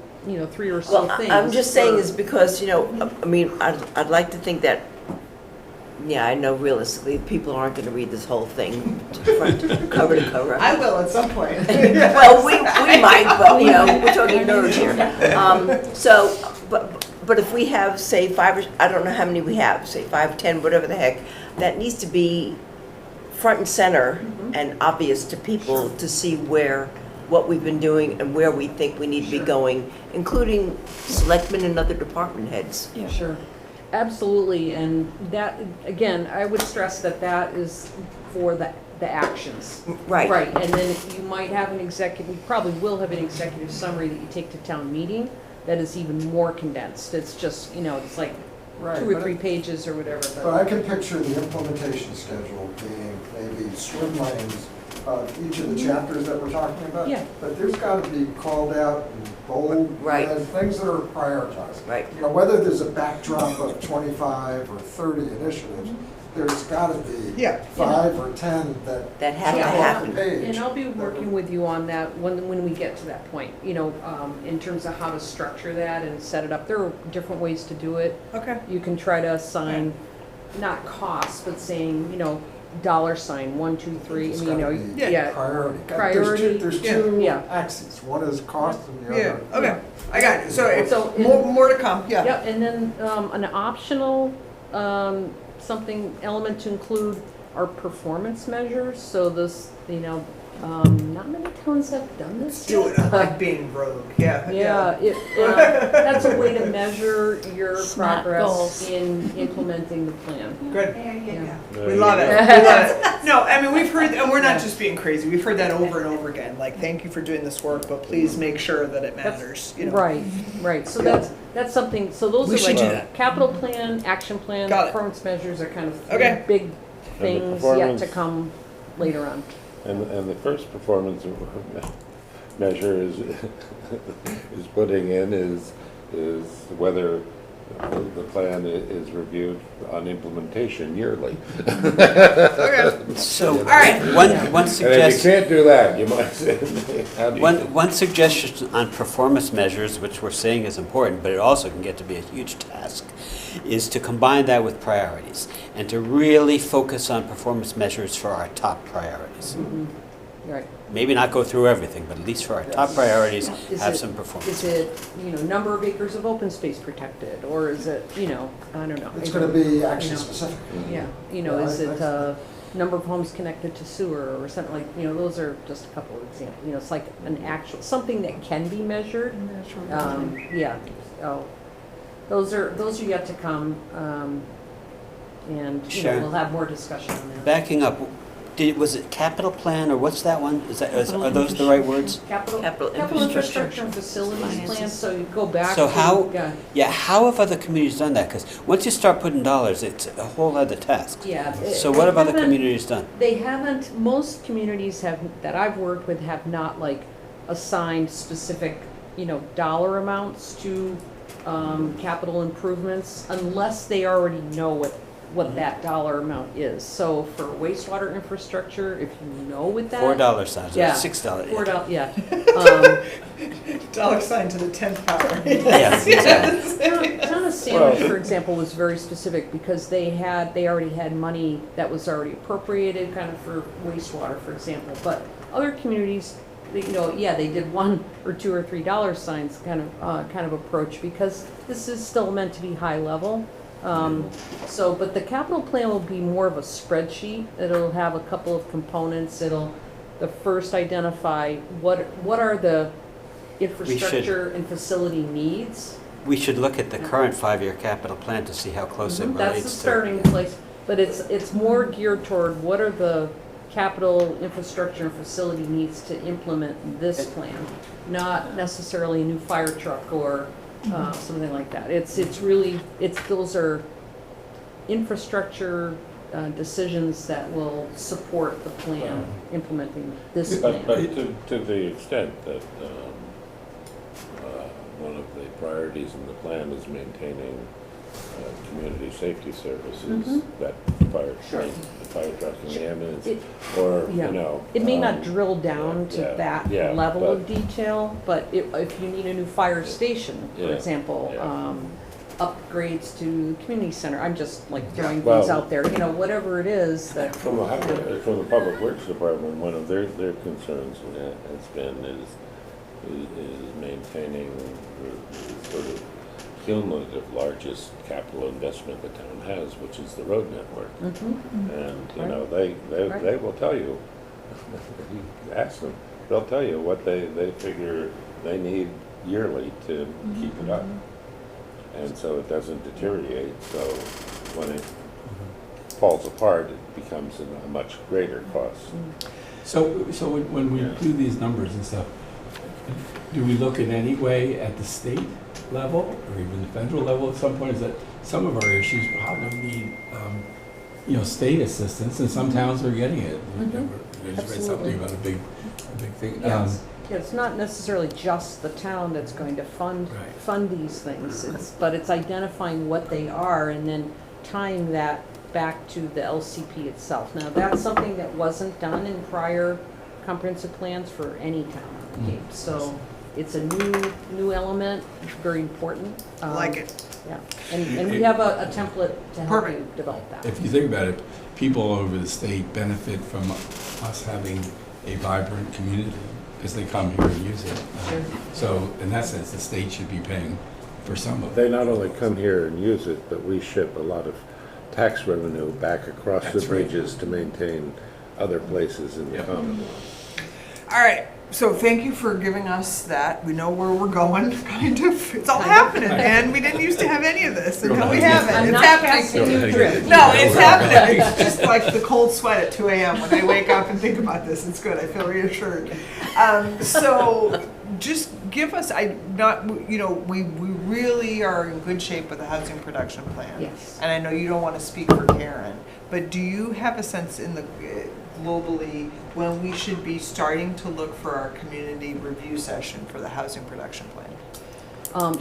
so Well, things. I'm just saying for- is because, I'd like to think that, yeah, I know realistically, people aren't gonna read this whole thing front, cover to cover. I will at some point. Well, we might, but, we're talking nerds here. But if we have, say, 5, or I don't know how many we have, say 5, 10, whatever the heck, that needs to be front and center and obvious to people to see what we've been doing and where we think we need to be going, including selectmen and other department heads. Yeah, sure. Absolutely, and that, again, I would stress that is for the actions. Right. Right, and then you might have you probably will have an executive summary that you take to town meeting that is even more condensed. It's just, it's like Right, 2 or but 3 it- pages or whatever, But I can picture the implementation schedule being maybe swim lanes of each of the chapters that we're talking about. Yeah. But there's got to be called out in bold, Right. and things that are prioritized. Right. Whether there's a backdrop of 25 or 30 initiatives, there's got to be Yeah. 5 or 10 That have to jump off the happen. page. And I'll be working with you on that when we get to that point, in terms of how to structure that and set it up. There are different ways to do it. Okay. You can try to assign, not costs, but saying, $1, 1, 2, 3, It's I mean, gotta be yeah. Priority. Priority. There's Yeah. two Yeah. axes. One is cost and the Yeah. other. Okay. I got it. So, So more to come. Yeah. Yep, and then an optional, element to include are performance measures, so this, not many towns have done this Do yet. it. I like being rogue. Yeah. Yeah, that's a way to measure your Smart progress goals. in implementing the plan. Good. Yeah. We love it. We love it. No, we've heard, and we're not just being crazy. We've heard that over and over again. Like, thank you for doing this work, but please make sure that it matters. Right, so that's something, so those We are should do like that. capital plan, action plan, Got it. performance measures are kind of 3 Okay. big And the things yet performance- to come later on. And the first performance measure is putting in is is whether the plan is reviewed on implementation yearly. So, All right. one And if you suggestion. can't do that, you might, how do you- One suggestion on performance measures, which we're saying is important, but it also can get to be a huge task, is to combine that with priorities and to really focus on performance measures for our top priorities. Right. Maybe not go through everything, but at least for our top priorities, Is have it- some performance. Is it, number of acres of open space protected, or is it, I don't know. It's gonna be action You know. specific. Yeah, Yeah, is it I- number of homes connected to sewer or something like, those are just a couple of examples. It's like an actual, something that can be measured. Yeah, oh, those are yet to come. And, Sharon. we'll have more discussion on that. Backing up, was it capital plan, or what's that one? Are those the right words? Capital Infrastructure and facilities plan, so you go back to. So how, yeah, how have other communities done that? Because once you start putting dollars, it's a whole other task. Yeah. So what have other communities done? They haven't, most communities that I've worked with have not assigned specific, dollar amounts to capital improvements unless they already know what that dollar amount is. So for wastewater infrastructure, if you know what that. $4 sounds, or Yeah. $6. $4, yeah. Dollar sign to the 10th power. Yeah, exactly. Town of Sandwich, for example, was very specific because they already had money that was already appropriated kind of for wastewater, for example. But other communities, they did $1 or $2 or $3 signs kind of approach because this is still meant to be high level. But the capital plan will be more of a spreadsheet. It'll have a couple of components. It'll first identify what are the infrastructure and facility needs. We should look at the current 5-year capital plan to see how close it That's the relates to. starting place, but it's more geared toward what are the capital infrastructure and facility needs to implement this plan, not necessarily a new fire truck or something like that. Those are infrastructure decisions that will support the plan, implementing this plan. But to the extent that one of the priorities in the plan is maintaining community safety services, that fire truck, the fire truck and the ambulance, It may not drill down to that level but- of detail, but if you need a new fire station, for Yeah, example, yeah. upgrades to the community center, I'm just throwing Well- things out there, whatever it is that. From the Public Works Department, one of their concerns has been is maintaining the sort of cumulative largest capital investment the town has, which is the road network. And, they will tell you, if you ask them, they'll tell you what they figure they need yearly to keep it up. And so it doesn't deteriorate, so when it falls apart, it becomes a much greater cost. So when we do these numbers and stuff, do we look in any way at the state level or even the federal level at some point? Is that some of our issues probably need, state assistance, and some towns are getting it. We just read something about a big thing. Yes. It's not necessarily just the town that's going to fund these things, but it's identifying what they are and then tying that back to the LCP itself. Now, that's something that wasn't done in prior comprehensive plans for any town on the Cape. So it's a new element, it's very important. I like it. Yeah, and we have a template to help you develop that. If you think about it, people all over the state benefit from us having a vibrant community because they come here and use it. Sure. So in that sense, the state should be paying for some of it. They not only come here and use it, but we ship a lot of tax revenue back across the That's right. bridges to maintain other places in the Yep. Commonwealth. All right, so thank you for giving us that. We know where we're going, kind of. It's all happening, man. We didn't used to have any of this, and now we have it. I'm It's not happening. casting you drift. No, it's happening. It's just like the cold sweat at 2 a.m. when I wake up and think about this. It's good. I feel reassured. So just give us, we really are in good shape with the housing production plan. Yes. And I know you don't want to speak for Karen, but do you have a sense in the globally when we should be starting to look for our community review session for the housing production plan?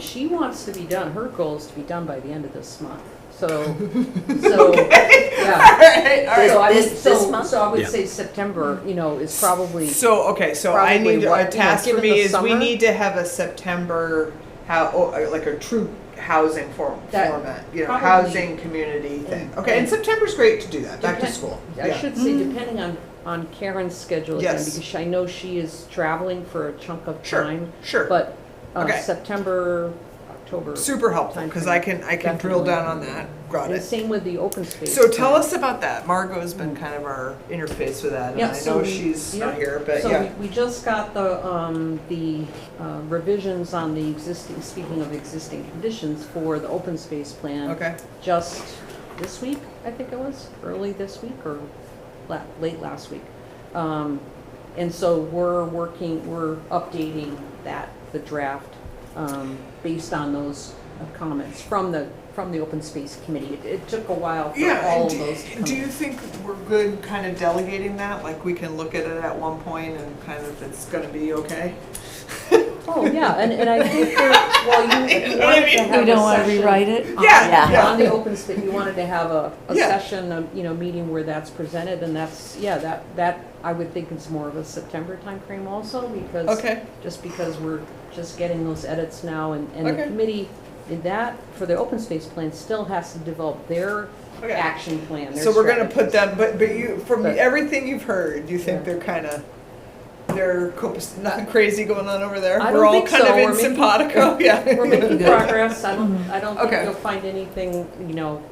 She wants to be done, her goal is to be done by the end of this month. So, yeah. Alright, alright. So I would, This month? so I would Yeah. say September, is probably, So, okay, so I Probably need, what, a task for given me the is we summer? need to have a September, like a true housing That- format, probably- housing community thing. Okay, and September's great to do that, back to Depend- school. I Yeah. should say, depending on Karen's schedule again, Yes. because I know she is traveling for a chunk of Sure, time. sure. But Okay. September, October. Super helpful, because I can drill down on that, got And it. same with the open space. So tell plan. us about that, Margot's been kind of our interface with that, and Yeah, I so know we- she's yeah. not here, but So yeah. we just got the revisions on the existing, speaking of existing conditions for the open space plan. Okay, Just this week, I think it was, early this week or late last week. And so we're updating the draft, based on those comments from the open space committee. It took a while for yeah, all and of those to come do in. you think we're good kind of delegating that? Like, we can look at it at one point and kind of, it's gonna be okay? Oh, yeah, and I think you know what I wanted to mean? have We don't a want to session rewrite it. Yeah, yeah. on the open space, you wanted to have a Yeah. session, meeting where that's presented, and that's, that I would think it's more of a September timeframe also, because, Okay, just because we're just getting those edits now, and the Okay. committee, for the open space plan, still has to develop their okay. action plan, their So we're gonna put strategies. them, but you, from But- everything you've heard, you think Yeah. they're kind of, nothing crazy going on over there? I We're don't all think kind so. of in We're making- simpatico, yeah. We're making progress. I don't Okay. think you'll find anything,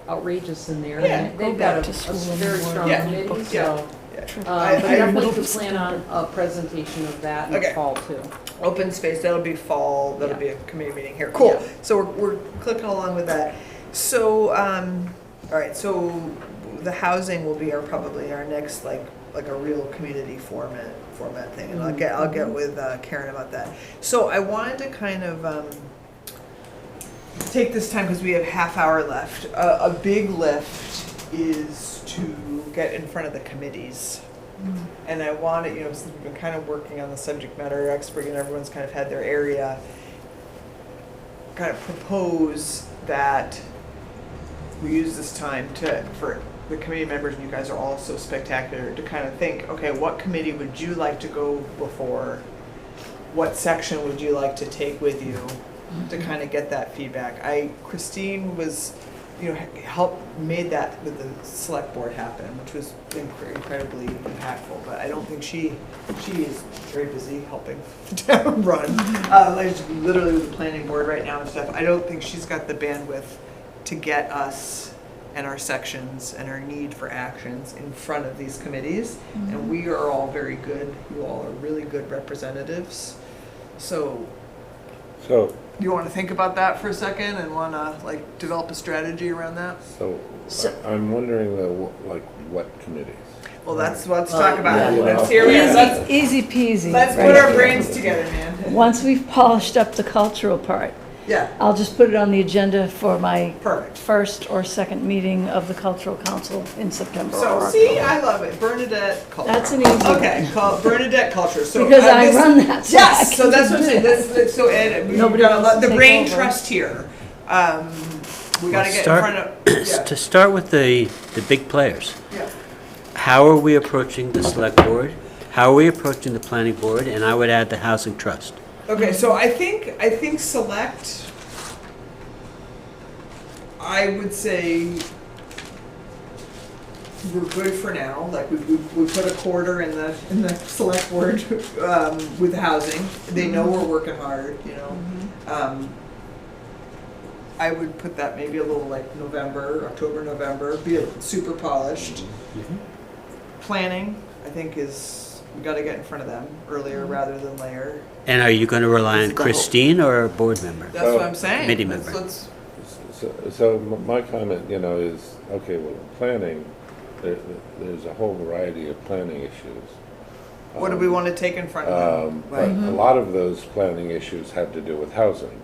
outrageous in there. Yeah. They've Go got back a to school very and strong Yeah. committee, Yeah. so. Yeah. But definitely could plan on a presentation of that in the Okay. fall too. Open space, that'll be fall, that'll Yeah. be a committee meeting here. Cool, Yeah. so we're clicking along with that. So, all right, so the housing will be probably our next, like a real community format thing. And I'll get with Karen about that. So I wanted to kind of take this time, because we have half hour left. A big lift is to get in front of the committees. And I wanted, since we've been kind of working on the subject matter expert and everyone's kind of had their area, kind of propose that we use this time for the committee members, and you guys are all so spectacular, to kind of think, okay, what committee would you like to go before? What section would you like to take with you to kind of get that feedback? Christine was, made that with the select board happen, which was incredibly impactful, but I don't think she is very busy helping the town run, like literally with the planning board right now and stuff. I don't think she's got the bandwidth to get us and our sections and our need for actions in front of these committees. And we are all very good, you all are really good representatives. So you want to think about that for a second and want to develop a strategy around that? So I'm wondering though, what committees? Well, let's talk about yeah. it. Let's hear it. Easy peasy. Let's right put our here. brains together, man. Once we've polished up the cultural part, Yeah, I'll just put it on the agenda for my perfect. first or second meeting of the cultural council in September or So, October. see, I love it. Bernadette Culture. That's an easy one. Okay, Bernadette Culture. So Because I this- run that, so I Yes, so can that's do what I'm saying. that. That's so Ed, we've Nobody got a else lot, to the take brain over. trust here. We got to get in Start- front of. Yeah. To start with the big players, Yeah. how are we approaching the select board? How are we approaching the planning board? And I would add the housing trust. Okay, so I think select. I would say we're good for now. Like we put a quarter in the select board with housing. They know we're working hard. I would put that maybe a little like October, November. Be super polished. Planning, I think, is we got to get in front of them earlier rather than later. And are you going to rely on Let's go. Christine or a board member? That's what I'm saying. Committee Let's- member. let's- So my comment, is, okay, well, planning, there's a whole variety of planning issues. What do we want to take in front of them? But a lot of those planning issues have to do with housing.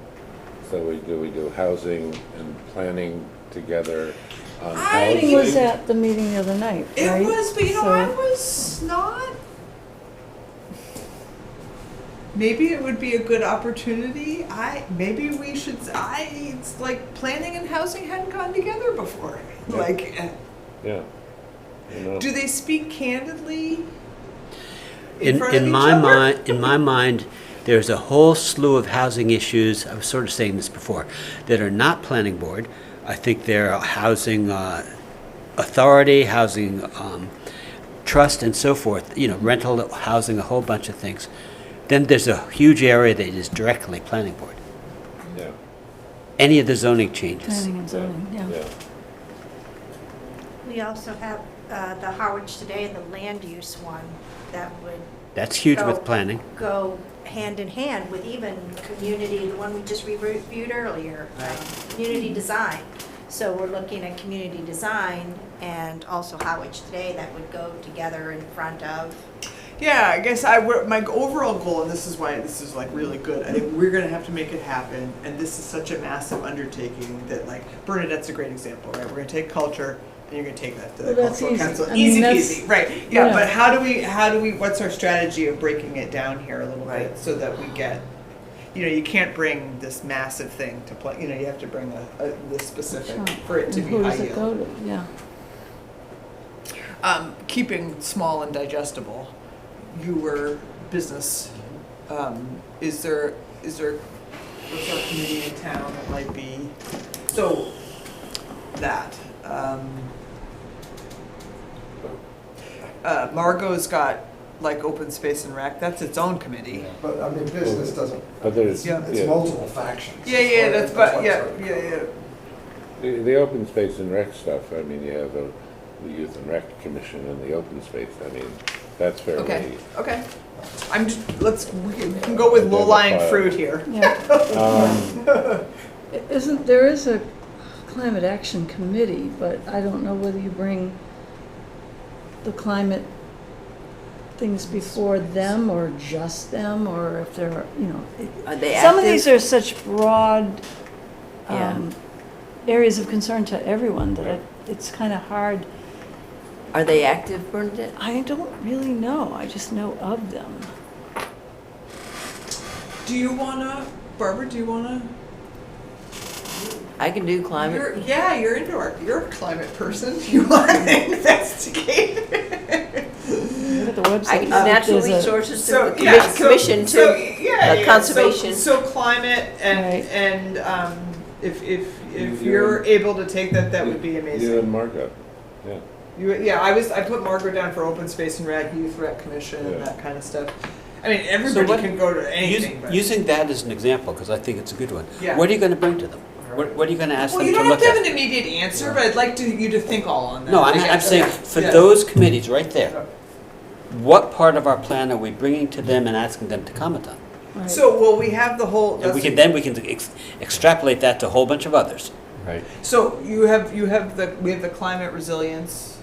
So we do housing and planning together on I Meeting housing. was at the meeting the other night, It right? was, but So- I was not. maybe it would be a good opportunity. It's like planning and housing hadn't gotten together before. Yeah. Like, Yeah. You know. do they speak candidly in front of In each my other? mind, in my mind, there's a whole slew of housing issues, I was sort of saying this before, that are not planning board. I think they're housing authority, housing trust and so forth, rental housing, a whole bunch of things. Then there's a huge area that is directly planning board. Yeah. Any of the zoning changes. Planning and zoning, yeah. Yeah. We also have the Harwich today, the land use one, that would That's huge Go. with planning. go hand in hand with even community, the one we just reviewed earlier, community design. So we're looking at community design and also Harwich today that would go together in front of. Yeah, I guess my overall goal, and this is why this is like really good, I think we're gonna have to make it happen, and this is such a massive undertaking that, like, Bernadette's a great example, right? We're gonna take culture, and you're gonna take that to the Well, that's cultural easy. council. I mean, Easy that's- peasy, right, yeah, yeah. but how do we, what's our strategy of breaking it down here a little bit, so that we get, you can't bring this massive thing to play, you have to bring this specific, Sure. for it to And be who high does it go yield. to? Yeah. Keeping small and digestible, you were business, is there, what's our community in town that might be, so, that, Margot's got, like, open space and rec, that's its own committee. But, I mean, business doesn't, But there's, Yeah. it's yeah, multiple factions. Yeah, that's, but, what yeah, it's like. the open space and rec stuff, I mean, you have the Youth and Rec Commission and the open space, I mean, that's fairly. Okay. I'm just, we can go with low-lying Identify. fruit here. Yeah. Um, There is a climate action committee, but I don't know whether you bring the climate things before them or just them, or if they're, Are they some of active? these are such broad Yeah. areas of concern to everyone that it's kind of hard. Are they active, Bernadette? I don't really know. I just know of them. Do you wanna, Barbara, I can do climate. you're you're a climate person, you wanna investigate? Look at the website. I can do natural There's a- resources to So, the yeah, commission so, too. yeah, Conservation. So climate Right. and if you're able to take that would be You amazing. and Margot, yeah. I put Margaret down for open space and rec, youth rec commission and Yeah. that kind of stuff. I mean, everybody what- can go to anything, but. Using that as an example, because I think it's a good one. Yeah. What are you going to bring to them? What are you going to ask Well, them you to don't have look to have at? an immediate answer, but I'd like you to think all on that. No, I I'm guess. saying Yeah. for Yeah. those committees right there, what part of our plan are we bringing to them and asking them to comment on? Right. So, well, we have the whole. And we can extrapolate that to a whole bunch of others. Right. So we have the climate resilience.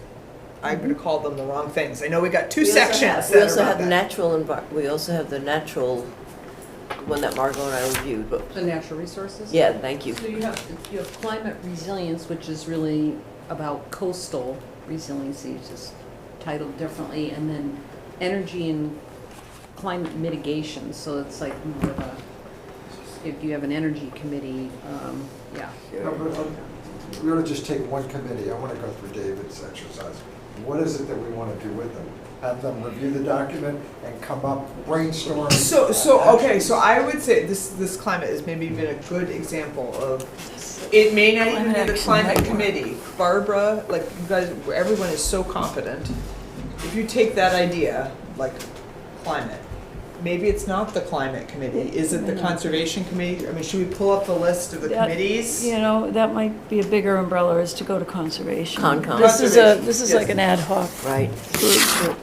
I'm going to call them the wrong things. I know we got two sections. We also that are have the about we also have the natural one that Margot and I reviewed, but, The natural resources? yeah, thank you. So you have climate resilience, which is really about coastal resiliency, it's just titled differently, and then energy and climate mitigation, so it's like more of a, if you have an energy committee, yeah. No, but, we ought to just take one committee. I want to go through David's exercise. What is it that we want to do with them? Have them review the document and come up, brainstorm. So okay. So I would say this climate is maybe even a good example of. It may not even be the Action climate Network. committee. Barbara, like you guys, everyone is so competent. If you take that idea, like climate, maybe it's not the climate committee. Is it the conservation committee? I mean, should we pull up the list of the That- committees? That might be a bigger umbrella, is to go to conservation. Concom. This is Conservation, like yes. an ad hoc Right. group, but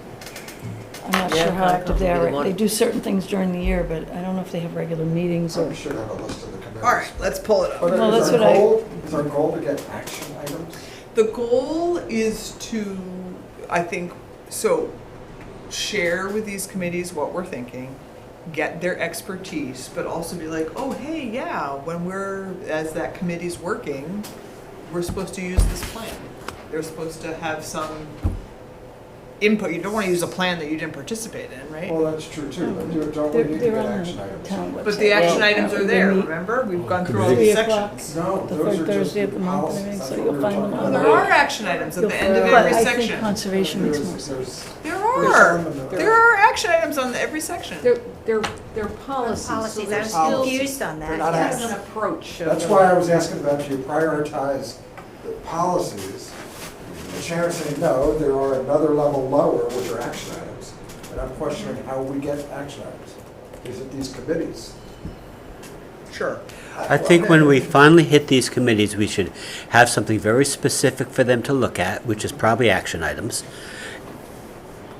I'm not Yeah, sure how active they Concom, are. they want- They do certain things during the year, but I don't know if they have regular meetings or. We should have a list of the committees. All right, let's pull it up. But Well, is that's our what I- goal, is our goal to get action items? The goal is to, I think, so share with these committees what we're thinking, get their expertise, but also be like, oh, hey, yeah, as that committee's working, we're supposed to use this plan. They're supposed to have some input. You don't want to use a plan that you didn't participate in, right? Well, that's true too, but don't we need to They're get on action the items? town website. But the action items are there, They meet remember? We've gone through all 3 these o'clock, sections. No, the those third are just Thursday of the month and policies. everything, That's so what you'll we were find talking them Oh, on about. there are action items at You'll the end of find- every But I think section. conservation makes more There's- sense. there's- There there's are. some in the- There are action items on every section. They're policies, so Policies, I they're was still confused on They're that, not yes. kind of an approach. of That's the- why I was asking about if you prioritize the policies. And Sharon's saying, no, there are another level lower, which are action items. And I'm questioning how we get action items. Is it these committees? Sure. I think when we finally hit these committees, we should have something very specific for them to look at, which is probably action items.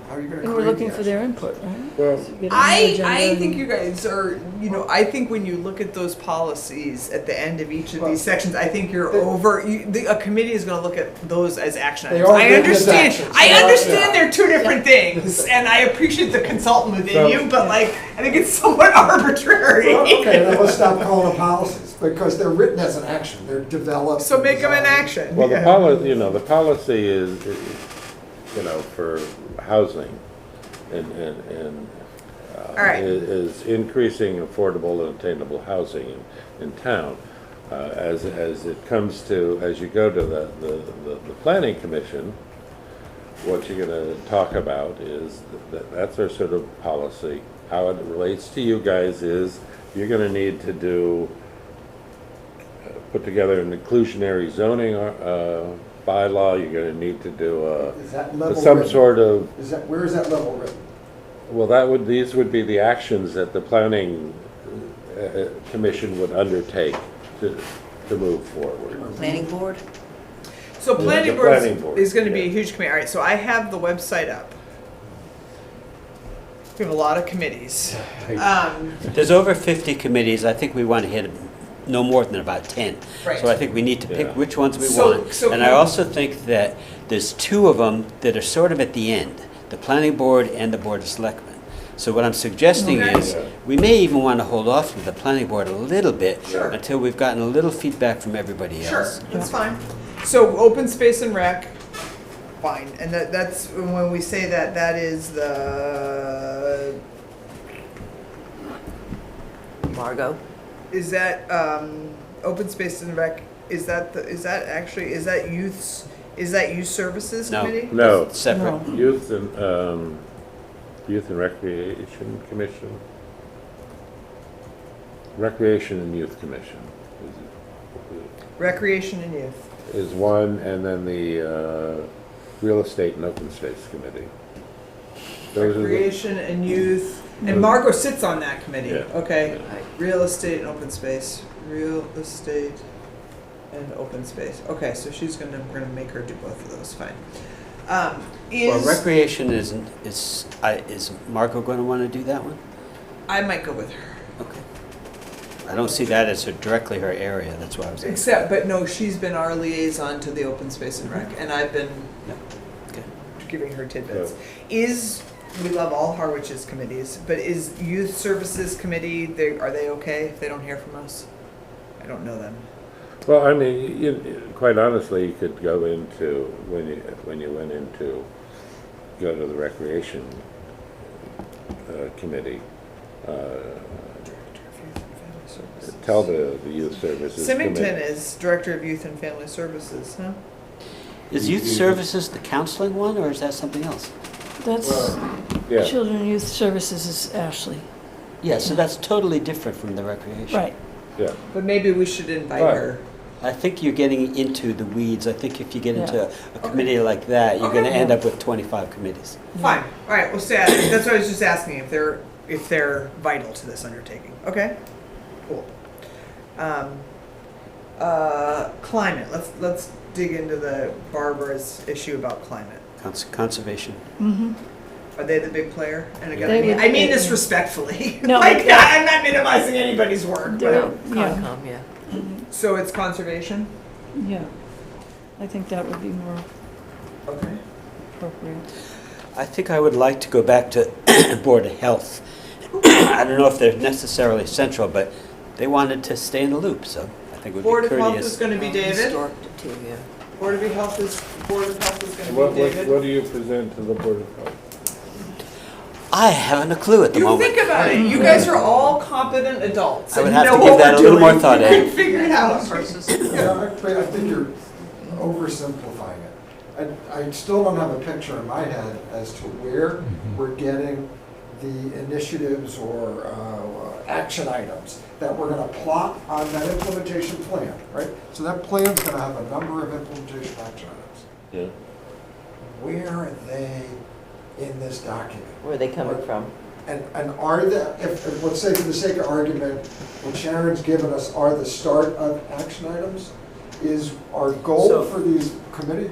How are you gonna And we're create looking the for action? their input, right? Well, So get on the I agenda think and- you guys are, I think when you look at those policies at the end of each of Well, these sections, I think you're the- a committee is gonna look at those as action They items. are I written as understand, actions. I They are- understand yeah. they're two different things, and I appreciate the consultant within So- you, but like, I think it's somewhat arbitrary. Well, okay, then let's stop calling them policies, because they're written as an action. They're developed. So make them an designed. action. well, yeah. the policy is, for housing and All right. is increasing affordable and attainable housing in town. As it comes to, as you go to the planning commission, what you're gonna talk about is, that's our sort of policy. How it relates to you guys is, you're gonna need to do, put together an inclusionary zoning bylaw, you're gonna need to do Is that level some written? sort of, Where is that level written? well, these would be the actions that the planning commission would undertake to move forward. Planning board? So planning The board planning board, is gonna be a yeah. huge committee. All right, so I have the website up. We have a lot of committees. There's over 50 committees. I think we want to hit no more than about 10. Right. So I think we need to pick Yeah. which ones we So- want. so And I also think that there's 2 of them that are sort of at the end, the planning board and the board of selectmen. So what I'm suggesting Okay. is, we may even want to hold off with the planning board a little bit Sure. until we've gotten a little feedback from everybody Sure, else. that's fine. So open space and rec, fine, and that's, when we say that, that is the, Margot? is that, open space and rec, is that youth services No. committee? No, It's separate. No. Youth and Recreation Commission? Recreation and Youth Commission Recreation and youth. is one, and then the Real Estate and Open Space Committee. Those are the, Recreation and youth, and Margot sits on that committee, Yeah. okay. Real estate and open space, real estate and open space. Okay, so we're gonna make her do both of those, fine. Well, Is, recreation is Marco going to want to do that one? I might go with her. Okay. I don't see that as directly her area, that's why I was asking. Except, but no, she's been our liaison to the open space and rec, and I've been Okay. giving her tidbits. We love all Harwich's committees, but is youth services committee, are they okay if they don't hear from us? I don't know them. well, I mean, quite honestly, you could go into, when you went into, go to the Recreation Committee, tell the Youth Services Symington Committee. is Director of Youth and Family Services, huh? Is youth services the counseling one, or is that something else? That's, Yeah, Children and Youth Services is Ashley. Yeah, so that's totally different from the recreation. Right. yeah. But maybe we should invite Right. her. I think you're getting into the weeds. I think if you get into Yeah. a committee like that, you're going to Okay. end up with 25 committees. Fine, all right, we'll stay at it. That's what I was just asking, if they're vital to this undertaking. Okay, cool. Climate, let's dig into Barbara's issue about climate. Conservation. Mm-hmm. Are they the big player? And again, They I mean would- this respectfully. No, Like, but- I'm not minimizing anybody's work, They're- but, Yeah, Concom, yeah. so it's conservation? yeah. I think that would be more Okay. appropriate. I think I would like to go back to Board of Health. I don't know if they're necessarily central, but they wanted to stay in the loop, so I think it would Board be of Health courteous. is gonna be David. Historic too, yeah. Board of Health is gonna What, be David. what do you present to the Board of Health? I haven't a clue at the You moment. think about it, you guys are all competent adults. I would and have know to give what that we're a little more doing. thought, You Ed. can figure it out. Yeah, I think you're oversimplifying it. I still don't have a picture in my head as to where we're getting the initiatives or action items that we're gonna plot on that implementation plan, right? So that plan's gonna have a number of implementation action items. Yeah. Where are they in this document? Where are they coming from? And are the, if, let's say for the sake of argument, what Sharon's given us are the start of action items? Is our goal So- for these committee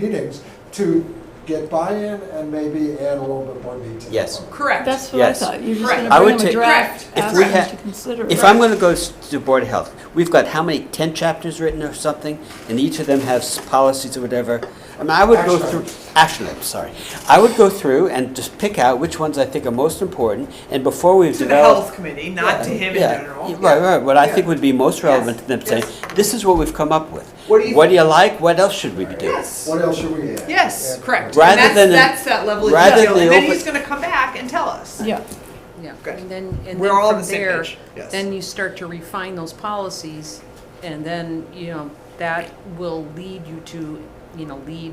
meetings to get buy-in and maybe add a little bit more meat to the Yes. bone? Correct. That's what I Yes. thought. You're just Correct. gonna I bring would them a take- draft, If ask we them had- to consider it. If I'm going to go to Board of Health, we've got how many, 10 chapters written or something? And each of them has policies or whatever. I mean, I would go Action through, items. action items, sorry. I would go through and just pick out which ones I think are most important. And before we've To the developed. health committee, not to him in Yeah, general. Right, right. What I Yeah. think would be most relevant to them Yes, saying, yes. this is what we've come up with. What do you What do think? you like? What else should we be doing? Yes. What else should we add? Yes, And- correct. Rather And than- that's that level of rather detail, than and then open- he's gonna come back and tell us. Yeah, Yeah, Good. and then We're all on from the same there, page, yes. then you start to refine those policies, and then, that will lead you to, lead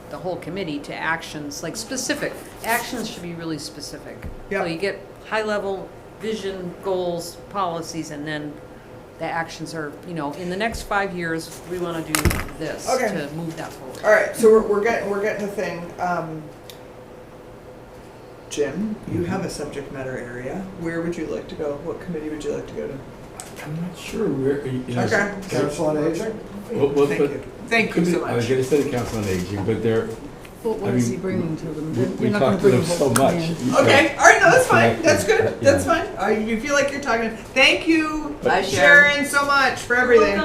the whole committee to actions, like specific. Actions should be really specific. So Yep. you get high-level vision, goals, policies, and then the actions are, in the next 5 years, we want to do this Okay. to move that forward. All right, so we're getting a thing. Jim, you have a subject matter area. Where would you like to go? What committee would you like to go to? I'm not sure where, Okay. Council on Aging? Well, Thank but you. Thank you so I was much. gonna say the Council on Aging, but they're, what I is mean, he bringing to them? we You're not gonna talk to bring them a so whole much. plan. Okay, all right, no, that's fine. Connect- That's good. yeah. That's fine. You feel like you're talking. Thank you, Bye, Sharon, so much for everything.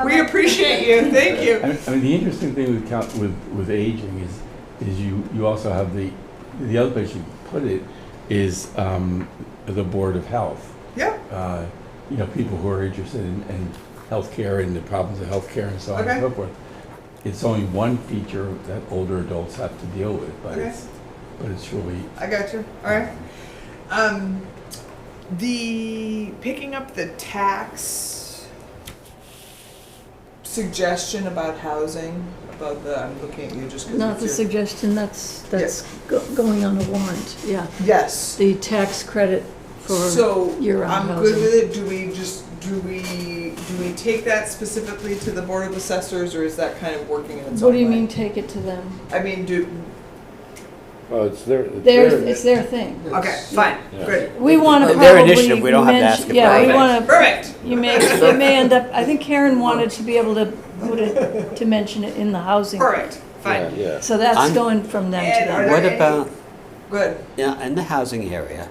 We appreciate you. Thank you. I mean, the interesting thing with aging is you also have the other place you put it is the Board of Health. Yeah. People who are interested in healthcare and the problems of healthcare and so on Okay. and so forth. It's only one feature that older adults have to deal with, but Okay. it's really I got you. All right. The picking up the tax suggestion about housing, about the, I'm looking at you just because Not the suggestion, that's going on a warrant, yeah. Yes. The tax credit for So year-round I'm good housing. with it. Do we take that specifically to the Board of Assessors, or is that kind of working in its own What do you way? mean, take it to them? I mean, Well, it's their, It's their thing. okay, fine, Yeah. good. We want to Their probably initiative, we don't have to ask mention, it yeah, we for want to, Perfect. it may end up, I think Karen wanted to be able to put it, to mention it in the housing. Perfect. Fine. yeah. So that's I'm- going from them to And are them. there What any- about, Good. in the housing area,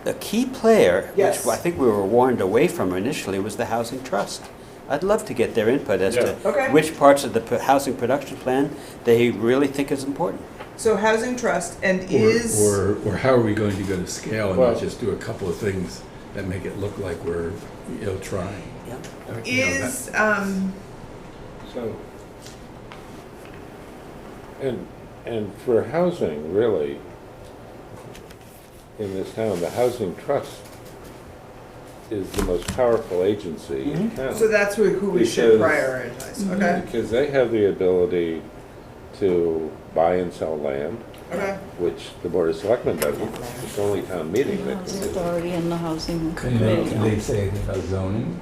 the key player, Yes. which I think we were warned away from initially, was the Housing Trust. I'd love to get their input as to Okay. which parts of the housing production plan they really think is important. So Housing Trust and is or how are we going to go to scale and Well- not just do a couple of things that make it look like we're trying. Yeah. is So, and for housing, really, in this town, the Housing Trust is the most powerful agency in town. so that's who we should Because- prioritize. Okay. Because they have the ability to buy and sell land, Okay. which the Board of Selectmen doesn't. It's only town meeting that can Housing do that. authority and the housing Can committee. they say anything about zoning?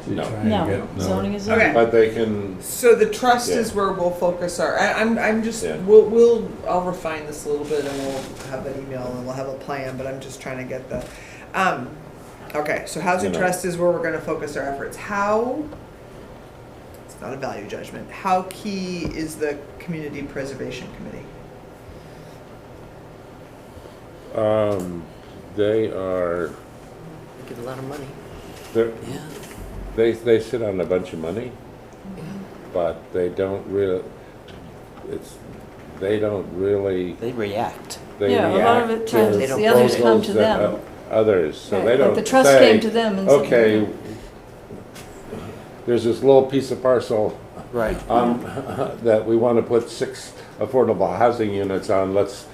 To No. try and No, get- zoning is. Okay. But they can, So the trust Yeah. is where we'll focus our. I'm just. Yeah. I'll refine this a little bit, and we'll have an email, and we'll have a plan. But I'm just trying to get the. Okay, so Housing You know. Trust is where we're going to focus our efforts. How? It's not a value judgment. How key is the Community Preservation Committee? they are, Give a lot of money. they're- Yeah. they sit on a bunch of money, but they don't really, they don't really, They react. they Yeah, a lot of react it to times the others come proposals to that them. Others, so Right, they like don't the trust say, came to them and said, okay, there's this little piece of parcel Right. that we want to put 6 affordable housing units on, let's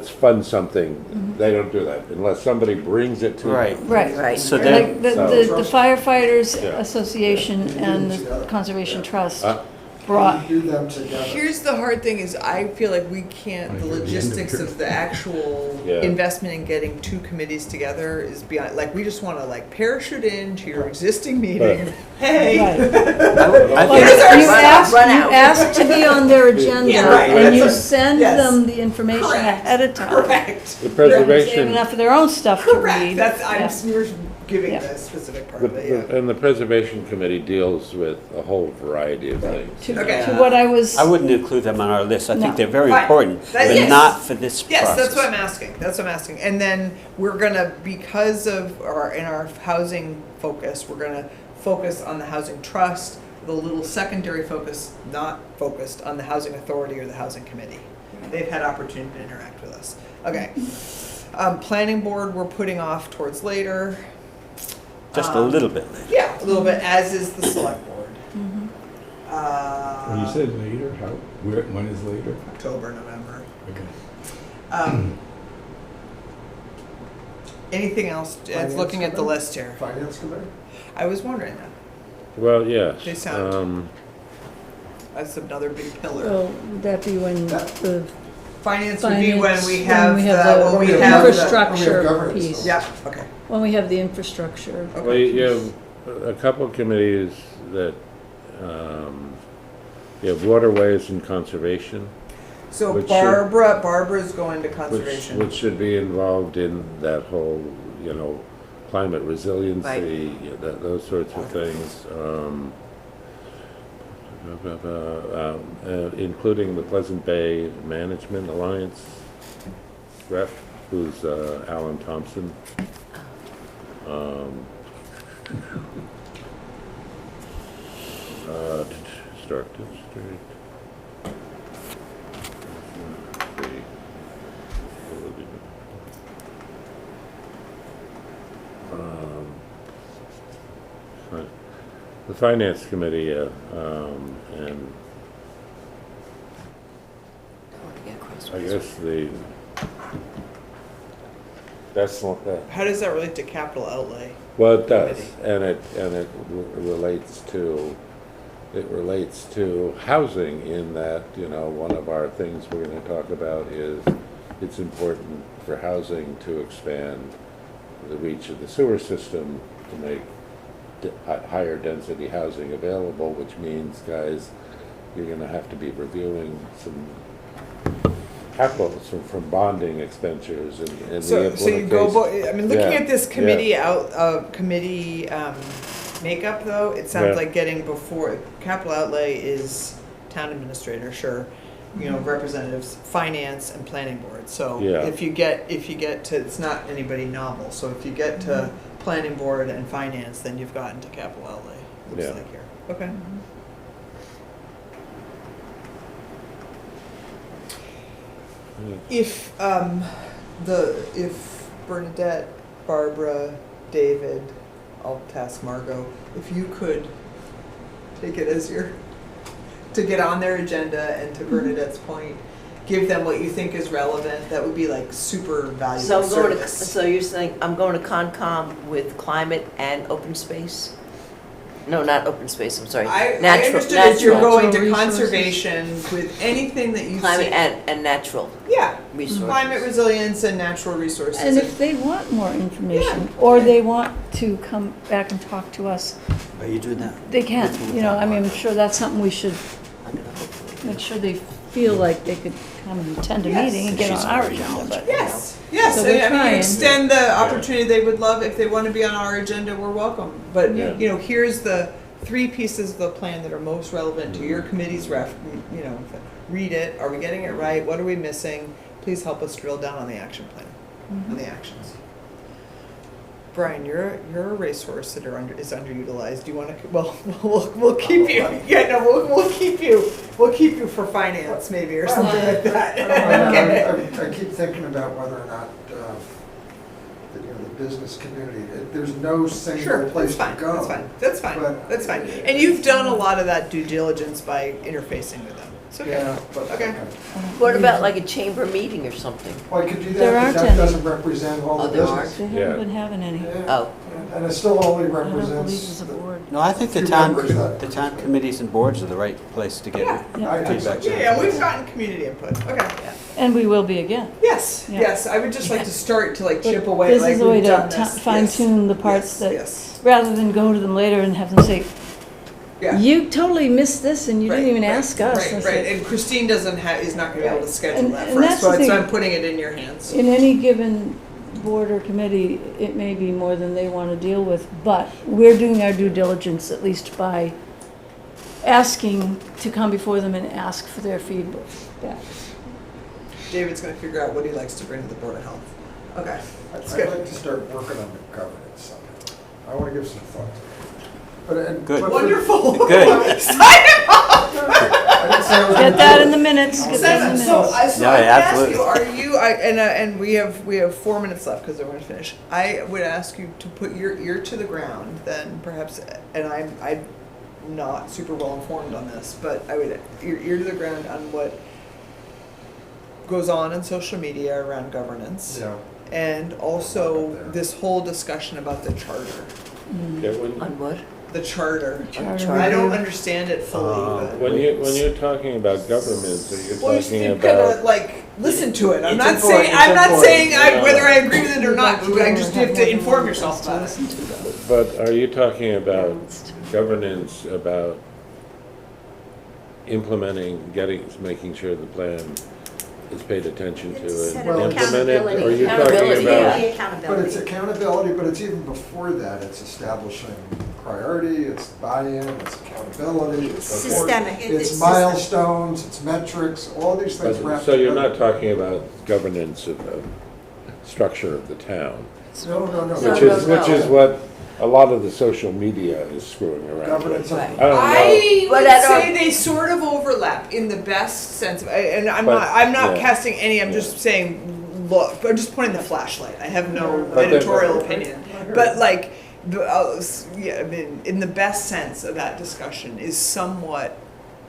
fund something. They don't do that unless somebody brings it to Right. them. Right. Right. So Like then, the firefighters Yeah. association and the Together. conservation trust Uh, brought, Do them together. Here's the hard thing is I feel like we can't, the Like at the end of logistics your- of the actual Yeah. investment in getting 2 committees together is beyond, like, we just wanna like parachute into your existing meeting. Hey. right. I Well, think, you Run ask, out. you ask to be on their agenda, Yeah, right. and you That's send yes. them the information Correct. ahead of time. Correct. The They have preservation, enough of their own stuff to Correct. read. That's, Yeah. you're giving Yeah. the specific part the- of it, yeah. and the preservation committee deals with a whole variety of things. To Okay. to what I was, I wouldn't include them on our list. I No. think they're very Fine. important, That- but yes. not for this process. Yes, that's what I'm asking. That's what I'm asking. And then we're gonna, because of in our housing focus, we're gonna focus on the housing trust, with a little secondary focus, not focused on the housing authority or the housing committee. They've had opportunity to interact with us. Okay. Planning board, we're putting off towards later. Just a little bit later. Yeah, a little bit, as is the select board. When you said later, when is later? October, November. Okay. Anything else? Finance Looking at the committee? list here. Finance committee? I was wondering that. Well, yes. They sound- That's another big pillar. well, would that be when the Finance would be when finance, we have the, the when we the have the. infrastructure governance piece. though. Yeah, okay. When we have the infrastructure. Well, you have a couple committees that, you have waterways and conservation, So Which should- Barbara's going to which, conservation. which should be involved in that whole, climate resiliency, those sorts of things. Including the Pleasant Bay Management Alliance rep, who's Alan Thompson. Stark District. The Finance Committee, and I guess How does that relate to capital outlay? well, it does, and it relates to housing in that, one of our things we're gonna talk about is it's important for housing to expand the reach of the sewer system to make higher density housing available, which means, guys, you're gonna have to be reviewing some capital from bonding expenditures and So you go, rehabilitation. I mean, looking Yeah, at this committee committee makeup though, it sounds Yeah. like getting before, capital outlay is town administrator, sure. Representatives, finance and planning board. So Yeah. if you get to, it's not anybody novel. So if you get to planning board and finance, then you've gotten to capital outlay, looks Yeah. like here. Okay. If if Bernadette, Barbara, David, I'll task Margot, if you could take it as to get on their agenda and to Bernadette's point, give them what you think is relevant, that would be like super valuable So I'm going to, service. so you're saying I'm going to Concom with climate and open space? No, not open space, I'm sorry. I Natural- understood as you're natural going to resources. conservation with anything that you Climate see. and natural Yeah, resources. climate resilience and natural resources. And if they want more information, or they want to come back and talk to us, Are you doing that? they can. With I mean, I'm sure that's something we should make sure they feel like they could come and attend a Yes. meeting and get on She's our very agenda, but. knowledgeable. Yes, yes, So I we're mean, you trying. extend the opportunity they would love, if they want to be on our agenda, we're welcome. But, Yeah. here's the 3 pieces of the plan that are most relevant to your committee's read it, are we getting it right, what are we missing? Please help us drill down on the action plan, on the actions. Brian, you're a racehorse that is underutilized. Do you want to? Well, we'll keep you. Yeah, no, we'll keep you. We'll keep you for finance, maybe, or something like that. I keep thinking about whether or not, the business community. There's no single Sure, that's place to fine, go. that's fine, that's fine, But- that's fine. And you've done a lot of that due diligence by interfacing with them. It's okay. Yeah, but, Okay. What about like a chamber meeting or something? Well, I could do There that, aren't but that any. doesn't represent all Oh, the there business. They Yeah. haven't been having any. Yeah. Oh, And it still only I don't believe represents, there's a board. No, I think the Few town, members that- the town committees and boards are the right place to get Yeah. I think so. feedback. Yeah, we've gotten community input, okay. And we will be again. Yes, Yeah. yes, I would just like to start to like But chip away this like is a way we've to done this. fine tune the parts Yes, that, yes. rather than go to them later and have them say, Yeah. you totally missed this and you didn't Right, even right, ask us. Right, It's right, like, and Christine doesn't have, is not gonna be able to schedule And- that and for us, that's so the it's- thing. I'm putting it in your hands. In any given board or committee, it may be more than they want to deal with, but we're doing our due diligence, at least by asking to come before them and ask for their feedback. David's gonna figure out what he likes to bring to the Board of Health. Okay, that's I'd good. like to start working on the governance somehow. I want to give some thought to it. Good. but- Wonderful. Good. Sign him up! I didn't say I was Get gonna that do in it. the minutes, get that in the So, minutes. so No, I would ask absolutely. you, are you, and we have 4 minutes left because we're going to finish. I would ask you to put your ear to the ground then perhaps, and I'm not super well informed on this, but I would, your ear to the ground on what goes on in social media around governance. Yeah. And also this whole discussion about the charter. Okay, when- on what? The charter. Charter I don't review. understand it fully, but. When you're talking about governments, are you Well, you talking should kind about? of like listen to it. I'm It's not important, saying it's I'm not important. saying Yeah. whether I agree with it or not. We'd like I to just have have more to than inform one yourself to about it. listen to them. But are you talking about governance, about implementing, making sure the plan is paid attention to It's a set and of implemented? Or are you Accountability, talking yeah. about? But it's accountability, but it's even before that. It's establishing priority, it's buy-in, it's accountability, it's support, Systemic. it's It's milestones, it's metrics, all these things wrapped So you're together. not talking about governance of the structure of the town, No, no, no. No, which no, is, which is what a lot of the social media is screwing around Governance with. of. Right. I don't know. I But would at our- say they sort of overlap in the best sense, and I'm But- not yeah. casting any. I'm Yeah. just saying, look, I'm just pointing the flashlight. I have no But the- editorial opinion, but like, yeah, I mean, in the best sense of that discussion is somewhat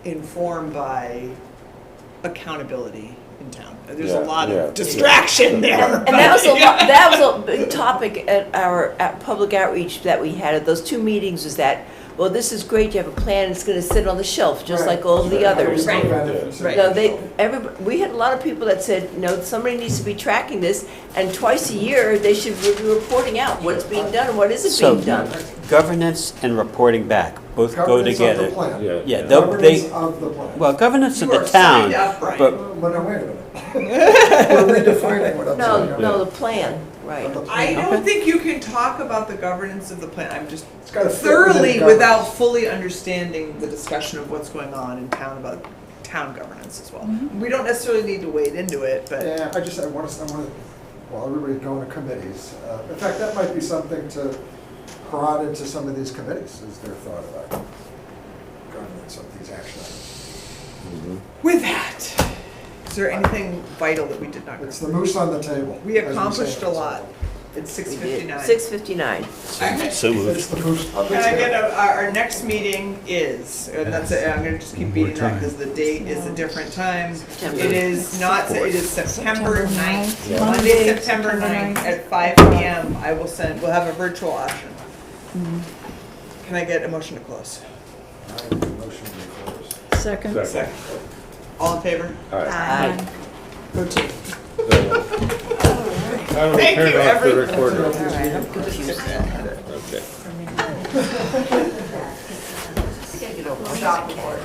informed by accountability in town. There's a Yeah, lot yeah. of distraction there. And that was a but- lot, that was a big topic at our public outreach that we had at those 2 meetings, was that, well, this is great, you have a plan, it's gonna sit on the shelf, just like all the others. Right. Right. No, we had a lot of people that said, somebody needs to be tracking this, and twice a year, they should be reporting out what's being done and what isn't So, being done. governance and reporting back both go Governance of the together. plan. Yeah. Yeah, Governance of the plan. well, governance of You the are signed town, up, Brian. but But no, wait a minute. We're redefining what I'm saying. No, the plan, right. But the I plan- don't think you can talk about the governance of the plan. I'm just It's gotta fit thoroughly within without governance. fully understanding the discussion of what's going on in town about town governance as well. We don't necessarily need to wade into it, but Yeah, I want to, well, everybody's going to committees. In fact, that might be something to prod into some of these committees, is their thought about governance of these action items. with that, is there anything vital that we did not It's cover? the moose on the table. We as say accomplished in a lot. It's We did. 6:59. 6:59. so moved. It's the moose on the Can I get table. our next meeting is, and that's it, I'm gonna just keep beating that because the date is a different time. September. It is not, it is September 9th. Yeah. Monday, September 9th at 5 PM. I will we'll have a virtual option. Can I get a motion to close? I make a motion to close. Second. Second. All in favor? All right. Aye. Routine. So, I will Thank turn you, off the every- recorder. All right, I'm confused. Okay. Stop recording.